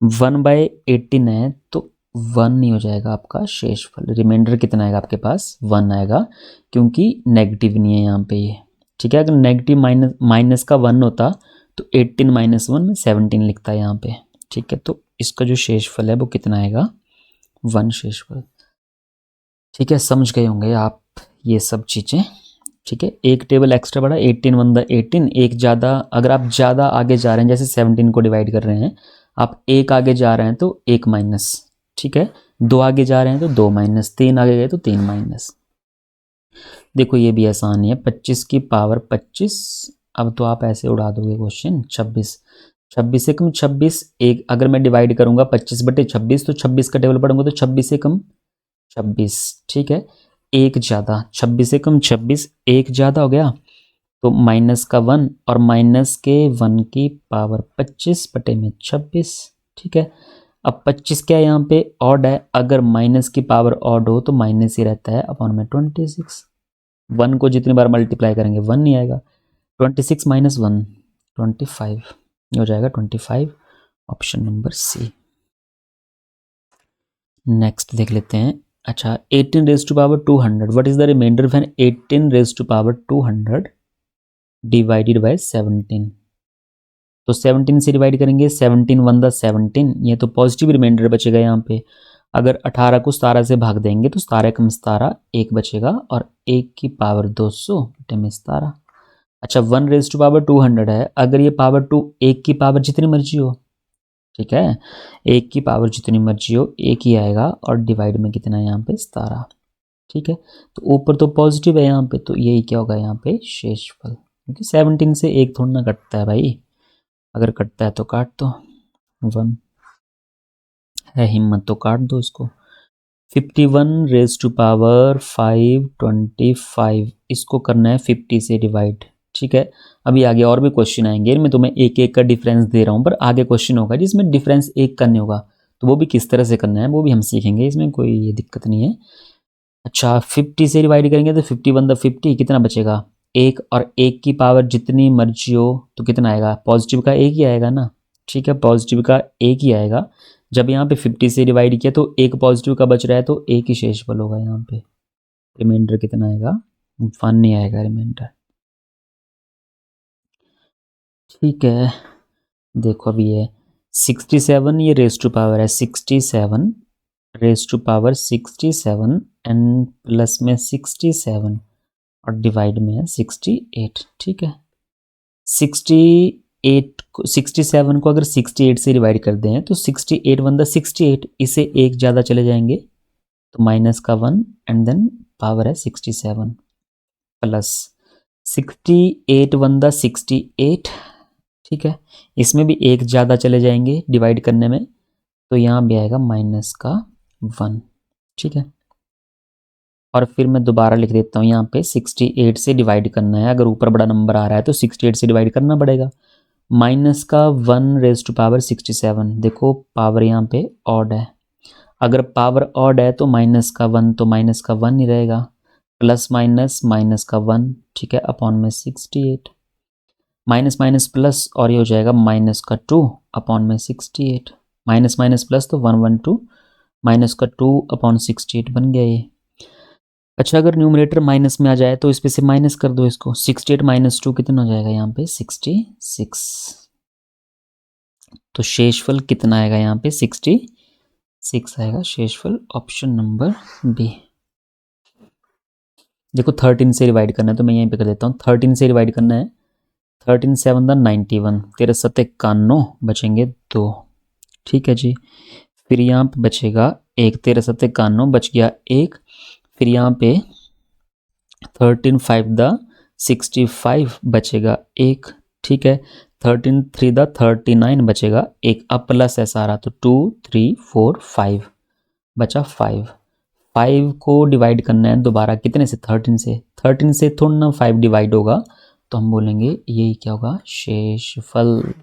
1/18 है तो 1 नहीं हो जाएगा आपका शेषफल, रिमाइंडर कितना आएगा आपके पास, 1 आएगा, क्योंकि नेगेटिव नहीं है यहाँ पे ये। ठीक है, अगर नेगेटिव माइनस का 1 होता तो 18 - 1 में 17 लिखता है यहाँ पे। ठीक है, तो इसका जो शेषफल है वो कितना आएगा, 1 शेषफल। ठीक है, समझ गए होंगे आप ये सब चीज़ें। ठीक है, एक टेबल एक्स्ट्रा बढ़ा, 18 वन द 18, एक ज़्यादा, अगर आप ज़्यादा आगे जा रहे हैं, जैसे 17 को डिवाइड कर रहे हैं, आप एक आगे जा रहे हैं तो एक माइनस। ठीक है, 2 आगे जा रहे हैं तो 2 माइनस, 3 आगे गए तो 3 माइनस। देखो ये भी आसान है, 25 की पावर 25, अब तो आप ऐसे उड़ा दोगे क्वेश्चन, 26, 26 से कम 26, एक अगर मैं डिवाइड करूंगा 25/26 तो 26 का टेबल पढ़ूंगा तो 26 से कम 26। ठीक है, एक ज़्यादा, 26 से कम 26, एक ज़्यादा हो गया तो माइनस का 1, और माइनस के 1 की पावर 25/26, ठीक है। अब 25 क्या है यहाँ पे ऑड है, अगर माइनस की पावर ऑड हो तो माइनस ही रहता है अपॉन में 26। 1 को जितनी बार मल्टीप्लाई करेंगे 1 नहीं आएगा। 26 माइनस 1 25 हो जाएगा 25, ऑप्शन नंबर सी। नेक्स्ट देख लेते हैं। अच्छा 18 raise to power 200 what is the remainder when 18 raise to power 200 divided by 17। तो 17 से डिवाइड करेंगे, 17 1 द 17, ये तो पॉजिटिव रिमाइंडर बचेगा यहाँ पे। अगर 18 को 17 से भाग देंगे तो 17 कम 17 1 बचेगा, और 1 की पावर 200 बटे में 17। अच्छा 1 रेज टू पावर 200 है, अगर ये पावर 2 1 की पावर जितनी मर्जी हो, ठीक है, 1 की पावर जितनी मर्जी हो 1 ही आएगा, और डिवाइड में कितना है यहाँ पे 17। ठीक है, तो ऊपर तो पॉजिटिव है यहाँ पे, तो यही क्या होगा यहाँ पे शेषफल, क्योंकि 17 से 1 थोड़ा ना कटता है भाई, अगर कटता है तो काट दो, 1 है हिम्मत तो काट दो इसको। 51 रेज टू पावर 525, इसको करना है 50 से डिवाइड। ठीक है, अभी आगे और भी क्वेश्चन आएंगे, मैं तुम्हें एक एक का डिफरेंस दे रहा हूँ, पर आगे क्वेश्चन होगा जिसमें डिफरेंस एक करने होगा, तो वो भी किस तरह से करना है वो भी हम सीखेंगे, इसमें कोई दिक्कत नहीं है। अच्छा 50 से डिवाइड करेंगे तो 51 द 50 कितना बचेगा 1, और 1 की पावर जितनी मर्जी हो तो कितना आएगा, पॉजिटिव का 1 ही आएगा ना। ठीक है, पॉजिटिव का 1 ही आएगा। जब यहाँ पे 50 से डिवाइड किया तो 1 पॉजिटिव का बच रहा है, तो 1 ही शेषफल होगा यहाँ पे। रिमाइंडर कितना आएगा 1 नहीं आएगा रिमाइंडर। ठीक है, देखो अभी ये 67, ये रेज टू पावर है 67 raise to power 67 and plus में 67 और डिवाइड में है 68। ठीक है, 67 को अगर 68 से डिवाइड कर दें तो 68 1 द 68, इसे एक ज़्यादा चले जाएंगे तो माइनस का 1 एंड देन पावर है 67 प्लस 68 1 द 68। ठीक है, इसमें भी एक ज़्यादा चले जाएंगे डिवाइड करने में, तो यहाँ भी आएगा माइनस का 1। ठीक है, और फिर मैं दोबारा लिख देता हूँ, यहाँ पे 68 से डिवाइड करना है, अगर ऊपर बड़ा नंबर आ रहा है तो 68 से डिवाइड करना पड़ेगा। माइनस का 1 रेज टू पावर 67, देखो पावर यहाँ पे ऑड है, अगर पावर ऑड है तो माइनस का 1 तो माइनस का 1 ही रहेगा, प्लस माइनस माइनस का 1। ठीक है, अपॉन में 68, माइनस माइनस प्लस, और ये हो जाएगा माइनस का 2 अपॉन में 68, माइनस माइनस प्लस तो 112 माइनस का 2 अपॉन 68 बन गया ये। अच्छा अगर न्यूमरेटर माइनस में आ जाए तो इस पे से माइनस कर दो इसको, 68 माइनस 2 कितना हो जाएगा यहाँ पे 66। तो शेषफल कितना आएगा यहाँ पे 66 आएगा शेषफल, ऑप्शन नंबर बी। देखो 13 से डिवाइड करना है तो मैं यहीं पे कर देता हूँ, 13 से डिवाइड करना है, 13 7 द 91, 13 7 91 बचेंगे 2। ठीक है जी, फिर यहाँ पे बचेगा 1, 13 7 91 बच गया 1, फिर यहाँ पे 13 5 द 65 बचेगा 1। ठीक है, 13 3 द 39 बचेगा 1, अब प्लस है सारा तो 2 3 4 5 बचा 5। 5 को डिवाइड करना है दोबारा कितने से 13 से, 13 से थोड़ा ना 5 डिवाइड होगा, तो हम बोलेंगे यही क्या होगा शेषफल।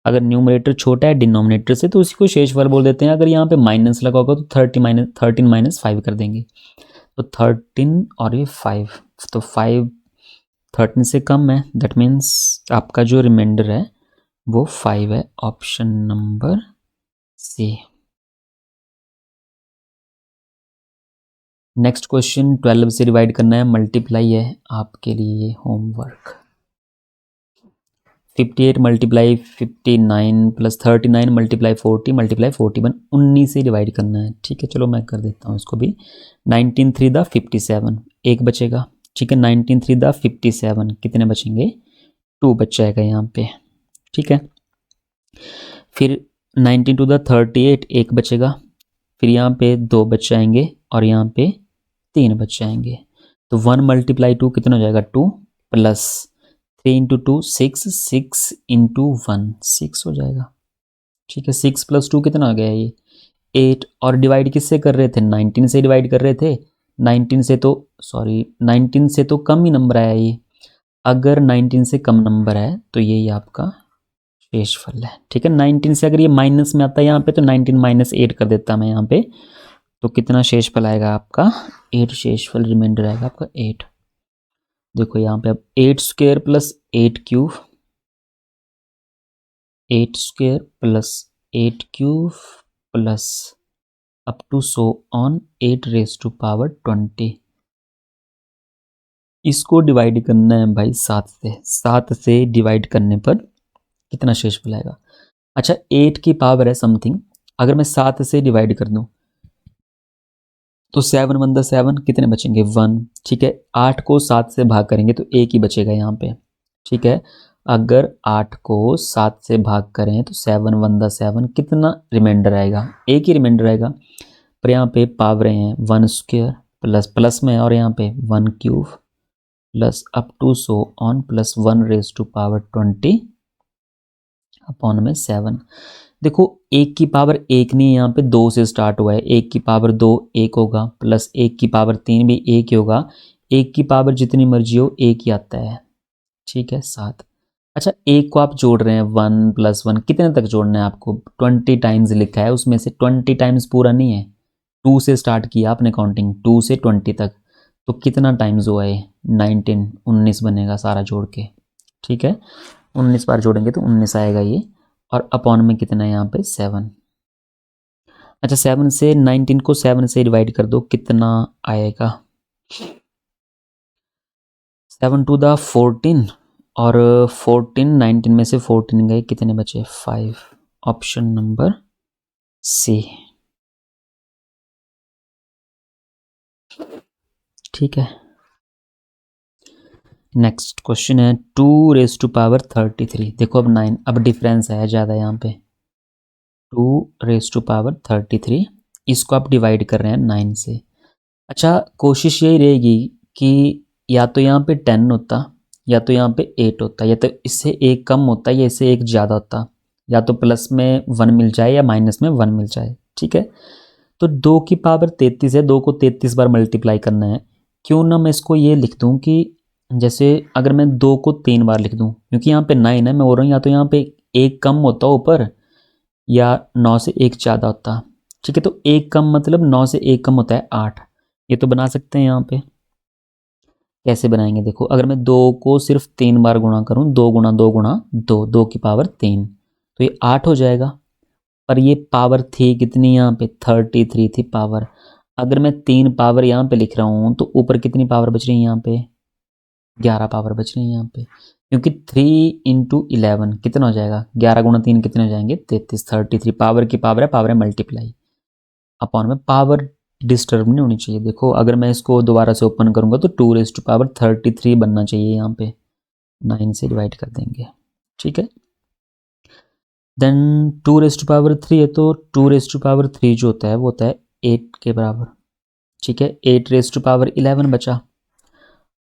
अगर न्यूमरेटर छोटा है डिनोमिनेटर से तो उसी को शेषफल बोल देते हैं, अगर यहाँ पे माइनस लगा होगा तो 13 माइनस 5 कर देंगे, तो 13 और ये 5, तो 5 13 से कम है, दैट मीन्स आपका जो रिमाइंडर है वो 5 है, option number C. Next question 12 से डिवाइड करना है, मल्टीप्लाई है आपके लिए homework. 58 multiply 59 plus 39 multiply 40 multiply 41, 19 से डिवाइड करना है। ठीक है, चलो मैं कर देता हूँ इसको भी। 19 3 द 57, एक बचेगा। ठीक है, 19 3 द 57 कितने बचेंगे 2 बच जाएगा यहाँ पे। ठीक है, फिर 19 टू द 38 एक बचेगा, फिर यहाँ पे 2 बच जाएंगे और यहाँ पे 3 बच जाएंगे, तो 1 मल्टीप्लाई 2 कितना हो जाएगा 2 प्लस 3 इंटू 2 6, 6 इंटू 1 6 हो जाएगा। ठीक है, 6 प्लस 2 कितना आ गया ये 8, और डिवाइड किससे कर रहे थे 19 से डिवाइड कर रहे थे, 19 से तो सॉरी 19 से तो कम ही नंबर आया ये, अगर 19 से कम नंबर है तो यही आपका शेषफल है। ठीक है, 19 से अगर ये माइनस में आता है यहाँ पे तो 19 माइनस 8 कर देता मैं यहाँ पे, तो कितना शेषफल आएगा आपका 8 शेषफल रिमाइंडर आएगा आपका 8। देखो यहाँ पे अब 8 square plus 8 cube, 8 square plus 8 cube plus up to so on 8 raise to power 20। इसको डिवाइड करना है भाई 7 से, 7 से डिवाइड करने पर कितना शेषफल आएगा। अच्छा 8 की पावर है समथिंग, अगर मैं 7 से डिवाइड कर दूं तो 7 1 7 कितने बचेंगे 1। ठीक है, 8 को 7 से भाग करेंगे तो 1 ही बचेगा यहाँ पे। ठीक है, अगर 8 को 7 से भाग करें तो 7 1 7 कितना रिमाइंडर आएगा, 1 ही रिमाइंडर आएगा। पर यहाँ पे पावर हैं 1 स्क्वायर प्लस प्लस में और यहाँ पे 1 cube plus up to so on plus 1 raise to power 20 upon में 7। देखो 1 की पावर 1 नहीं, यहाँ पे 2 से स्टार्ट हुआ है, 1 की पावर 2 1 होगा, प्लस 1 की पावर 3 भी 1 ही होगा, 1 की पावर जितनी मर्जी हो 1 ही आता है। ठीक है 7। अच्छा 1 को आप जोड़ रहे हैं 1 प्लस 1 कितने तक जोड़ना है आपको, 20 टाइम्स लिखा है, उसमें से 20 टाइम्स पूरा नहीं है, 2 से स्टार्ट किया आपने काउंटिंग, 2 से 20 तक, तो कितना टाइम्स हुआ है 19, 19 बनेगा सारा जोड़ के। ठीक है, 19 बार जोड़ेंगे तो 19 आएगा ये, और अपॉन में कितना है यहाँ पे 7। अच्छा 7 से 19 को 7 से डिवाइड कर दो, कितना आएगा 7 टू द 14, और 14 19 में से 14 गए, कितने बचे 5। Option number C. ठीक है, नेक्स्ट क्वेश्चन है 2 रेज टू पावर 33। देखो अब 9, अब डिफरेंस है ज़्यादा यहाँ पे, 2 रेज टू पावर 33, इसको आप डिवाइड कर रहे हैं 9 से। अच्छा कोशिश यही रहेगी कि या तो यहाँ पे 10 होता, या तो यहाँ पे 8 होता, या तो इससे एक कम होता या इससे एक ज़्यादा होता, या तो प्लस में 1 मिल जाए या माइनस में 1 मिल जाए। ठीक है, तो 2 की पावर 33 है, 2 को 33 बार मल्टीप्लाई करना है। क्यों ना मैं इसको ये लिख दूँ कि जैसे अगर मैं 2 को 3 बार लिख दूँ, क्योंकि यहाँ पे 9 है, मैं बोल रहा हूँ या तो यहाँ पे एक कम होता ऊपर या 9 से एक ज़्यादा होता। ठीक है, तो एक कम मतलब 9 से एक कम होता है 8, ये तो बना सकते हैं। यहाँ पे कैसे बनाएंगे देखो, अगर मैं 2 को सिर्फ 3 बार गुणा करूँ, 2 गुणा 2 गुणा 2, 2 की पावर 3, तो ये 8 हो जाएगा। पर ये पावर थी कितनी यहाँ पे 33 थी पावर, अगर मैं 3 पावर यहाँ पे लिख रहा हूँ तो ऊपर कितनी पावर बच रही है यहाँ पे 11 पावर बच रही है यहाँ पे, क्योंकि 3 इंटू 11 कितना हो जाएगा, 11 गुणा 3 कितने हो जाएंगे 33, 33 पावर की पावर है मल्टीप्लाई, अपॉन में पावर डिस्टर्ब नहीं होनी चाहिए। देखो अगर मैं इसको दोबारा से ओपन करूंगा तो 2 रेज टू पावर 33 बनना चाहिए, यहाँ पे 9 से डिवाइड कर देंगे। ठीक है, देन 2 रेज टू पावर 3 है, तो 2 रेज टू पावर 3 जो होता है वो होता है 8 के बराबर। ठीक है, 8 रेज टू पावर 11 बचा,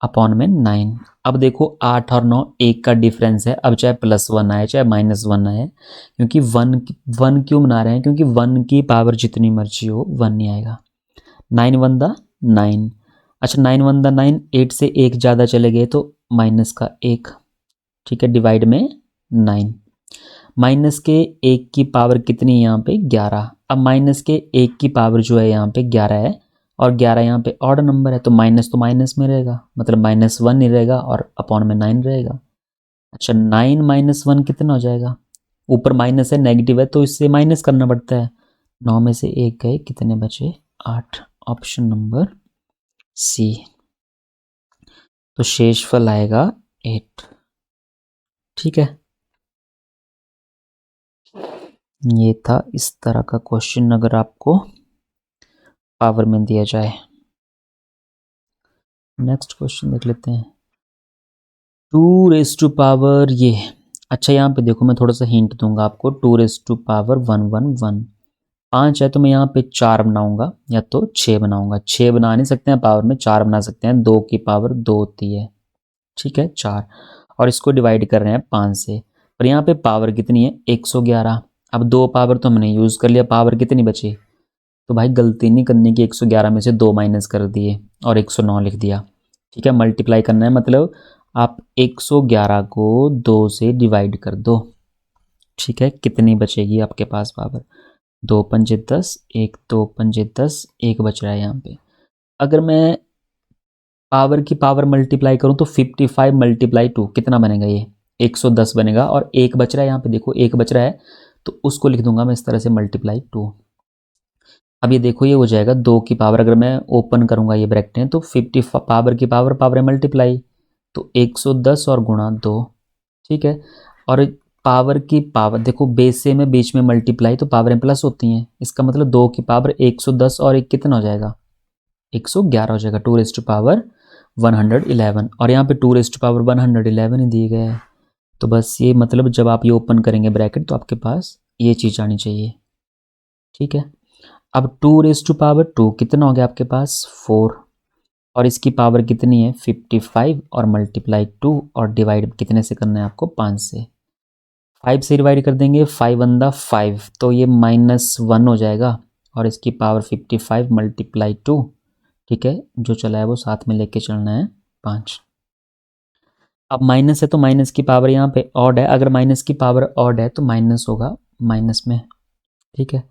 अपॉन में 9। अब देखो 8 और 9 1 का डिफरेंस है, अब चाहे +1 आए चाहे -1 आए, क्योंकि 1 क्यों बना रहे हैं, क्योंकि 1 की पावर जितनी मर्जी हो 1 नहीं आएगा। 9 1 द 9। अच्छा 9 1 द 9, 8 से एक ज़्यादा चले गए तो माइनस का 1। ठीक है, डिवाइड में 9, माइनस के 1 की पावर कितनी है यहाँ पे 11। अब माइनस के 1 की पावर जो है यहाँ पे 11 है, और 11 यहाँ पे ऑड नंबर है, तो माइनस में रहेगा, मतलब -1 नहीं रहेगा, और अपॉन में 9 रहेगा। अच्छा 9 -1 कितना हो जाएगा, ऊपर माइनस है नेगेटिव है तो इससे माइनस करना पड़ता है, 9 में से 1 गए, कितने बचे 8। Option number C. तो शेषफल आएगा 8। ठीक है, ये था इस तरह का क्वेश्चन अगर आपको पावर में दिया जाए। नेक्स्ट क्वेश्चन देख लेते हैं 2 रेज टू पावर ये। अच्छा यहाँ पे देखो मैं थोड़ा सा हिंट दूंगा आपको, 2 रेज टू पावर 1 1 1, 5 है तो मैं यहाँ पे 4 बनाऊंगा या तो 6 बनाऊंगा, 6 बना नहीं सकते हैं पावर में, 4 बना सकते हैं, 2 की पावर 2 होती है। ठीक है 4, और इसको डिवाइड कर रहे हैं 5 से, पर यहाँ पे पावर कितनी है 111। अब 2 पावर तो हमने यूज़ कर लिया, पावर कितनी बची, तो भाई गलती नहीं करनी कि 111 में से 2 माइनस कर दिए और 109 लिख दिया। ठीक है, मल्टीप्लाई करना है, मतलब आप 111 को 2 से डिवाइड कर दो, ठीक है, कितनी बचेगी आपके पास पावर, 2 पंजे 10, 1 2 पंजे 10, 1 बच रहा है यहाँ पे। अगर मैं पावर की पावर मल्टीप्लाई करूँ तो 55 मल्टीप्लाई 2 कितना बनेगा, ये 110 बनेगा। और 1 बच रहा है यहाँ पे, देखो 1 बच रहा है, तो उसको लिख दूंगा मैं इस तरह से, मल्टीप्लाई 2। अब ये देखो ये हो जाएगा 2 की पावर, अगर मैं ओपन करूंगा ये ब्रैकेट तो 50 पावर की पावर है मल्टीप्लाई, तो 110 और गुणा 2। ठीक है, और पावर की पावर देखो बेस से में बीच में मल्टीप्लाई, तो पावरें प्लस होती हैं, इसका मतलब 2 की पावर 110 और 1 कितना हो जाएगा, 111 हो जाएगा, 2 रेज़ टू पावर 111। और यहाँ पे 2 रेज़ टू पावर 111 ही दिए गए हैं। तो बस ये मतलब जब आप ये ओपन करेंगे ब्रैकेट तो आपके पास ये चीज़ आनी चाहिए। ठीक है, अब 2 रेज़ टू पावर 2 कितना हो गया आपके पास 4, और इसकी पावर कितनी है 55, और मल्टीप्लाई 2 और डिवाइड कितने से करना है आपको, 5 से। 5 से डिवाइड कर देंगे, 5 वन द 5, तो ये -1 हो जाएगा, और इसकी पावर 55 मल्टीप्लाई 2। ठीक है, जो चला है वो साथ में लेके चलना है 5। अब माइनस है तो माइनस की पावर यहाँ पे ऑड है, अगर माइनस की पावर ऑड है तो माइनस होगा माइनस में। ठीक है,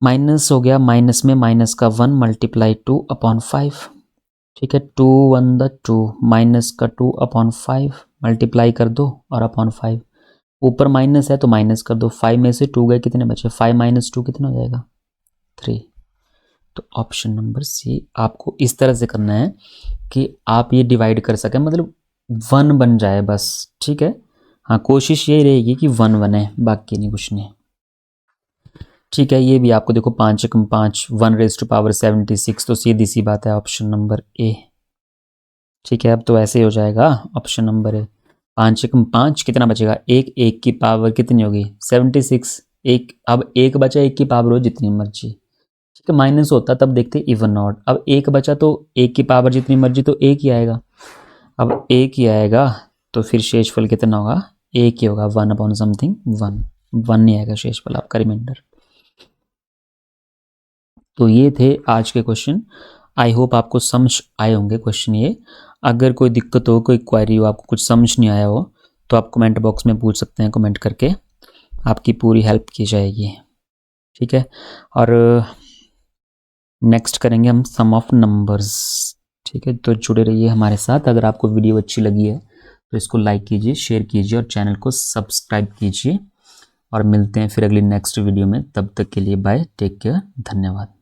माइनस हो गया, माइनस में माइनस का 1 मल्टीप्लाई 2 अपॉन 5। ठीक है, 2 1 द 2, माइनस का 2 अपॉन 5 मल्टीप्लाई कर दो और अपॉन 5, ऊपर माइनस है तो माइनस कर दो, 5 में से 2 गए कितने बचे, 5 माइनस 2 कितना हो जाएगा 3। तो ऑप्शन नंबर सी आपको इस तरह से करना है कि आप ये डिवाइड कर सकें, मतलब 1 बन जाए बस। ठीक है, हाँ कोशिश यही रहेगी कि 1 बने, बाकी नहीं कुछ नहीं। ठीक है, ये भी आपको देखो 5 एकम 5, 1 रेज़ टू पावर 76, तो सीधी सी बात है ऑप्शन नंबर ए। ठीक है, अब तो ऐसे ही हो जाएगा ऑप्शन नंबर ए। 5 एकम 5 कितना बचेगा, 1, 1 की पावर कितनी होगी 76, एक अब 1 बचा, 1 की पावर हो जितनी मर्जी। ठीक है, माइनस होता तब देखते इवन ऑड, अब 1 बचा तो 1 की पावर जितनी मर्जी, तो 1 ही आएगा। अब 1 ही आएगा तो फिर शेषफल कितना होगा, 1 ही होगा, 1 अपॉन समथिंग 1, 1 नहीं आएगा शेषफल आपका रिमाइंडर। तो ये थे आज के क्वेश्चन। आई होप आपको समझ आए होंगे क्वेश्चन ये। अगर कोई दिक्कत हो, कोई क्वेरी हो, आपको कुछ समझ नहीं आया हो, तो आप कमेंट बॉक्स में पूछ सकते हैं, कमेंट करके आपकी पूरी हेल्प की जाएगी। ठीक है, और नेक्स्ट करेंगे हम सम ऑफ नंबर्स। ठीक है, तो जुड़े रहिए हमारे साथ। अगर आपको वीडियो अच्छी लगी है तो इसको लाइक कीजिए, शेयर कीजिए और चैनल को सब्सक्राइब कीजिए। और मिलते हैं फिर अगली नेक्स्ट वीडियो में, तब तक के लिए बाय, टेक केयर, धन्यवाद।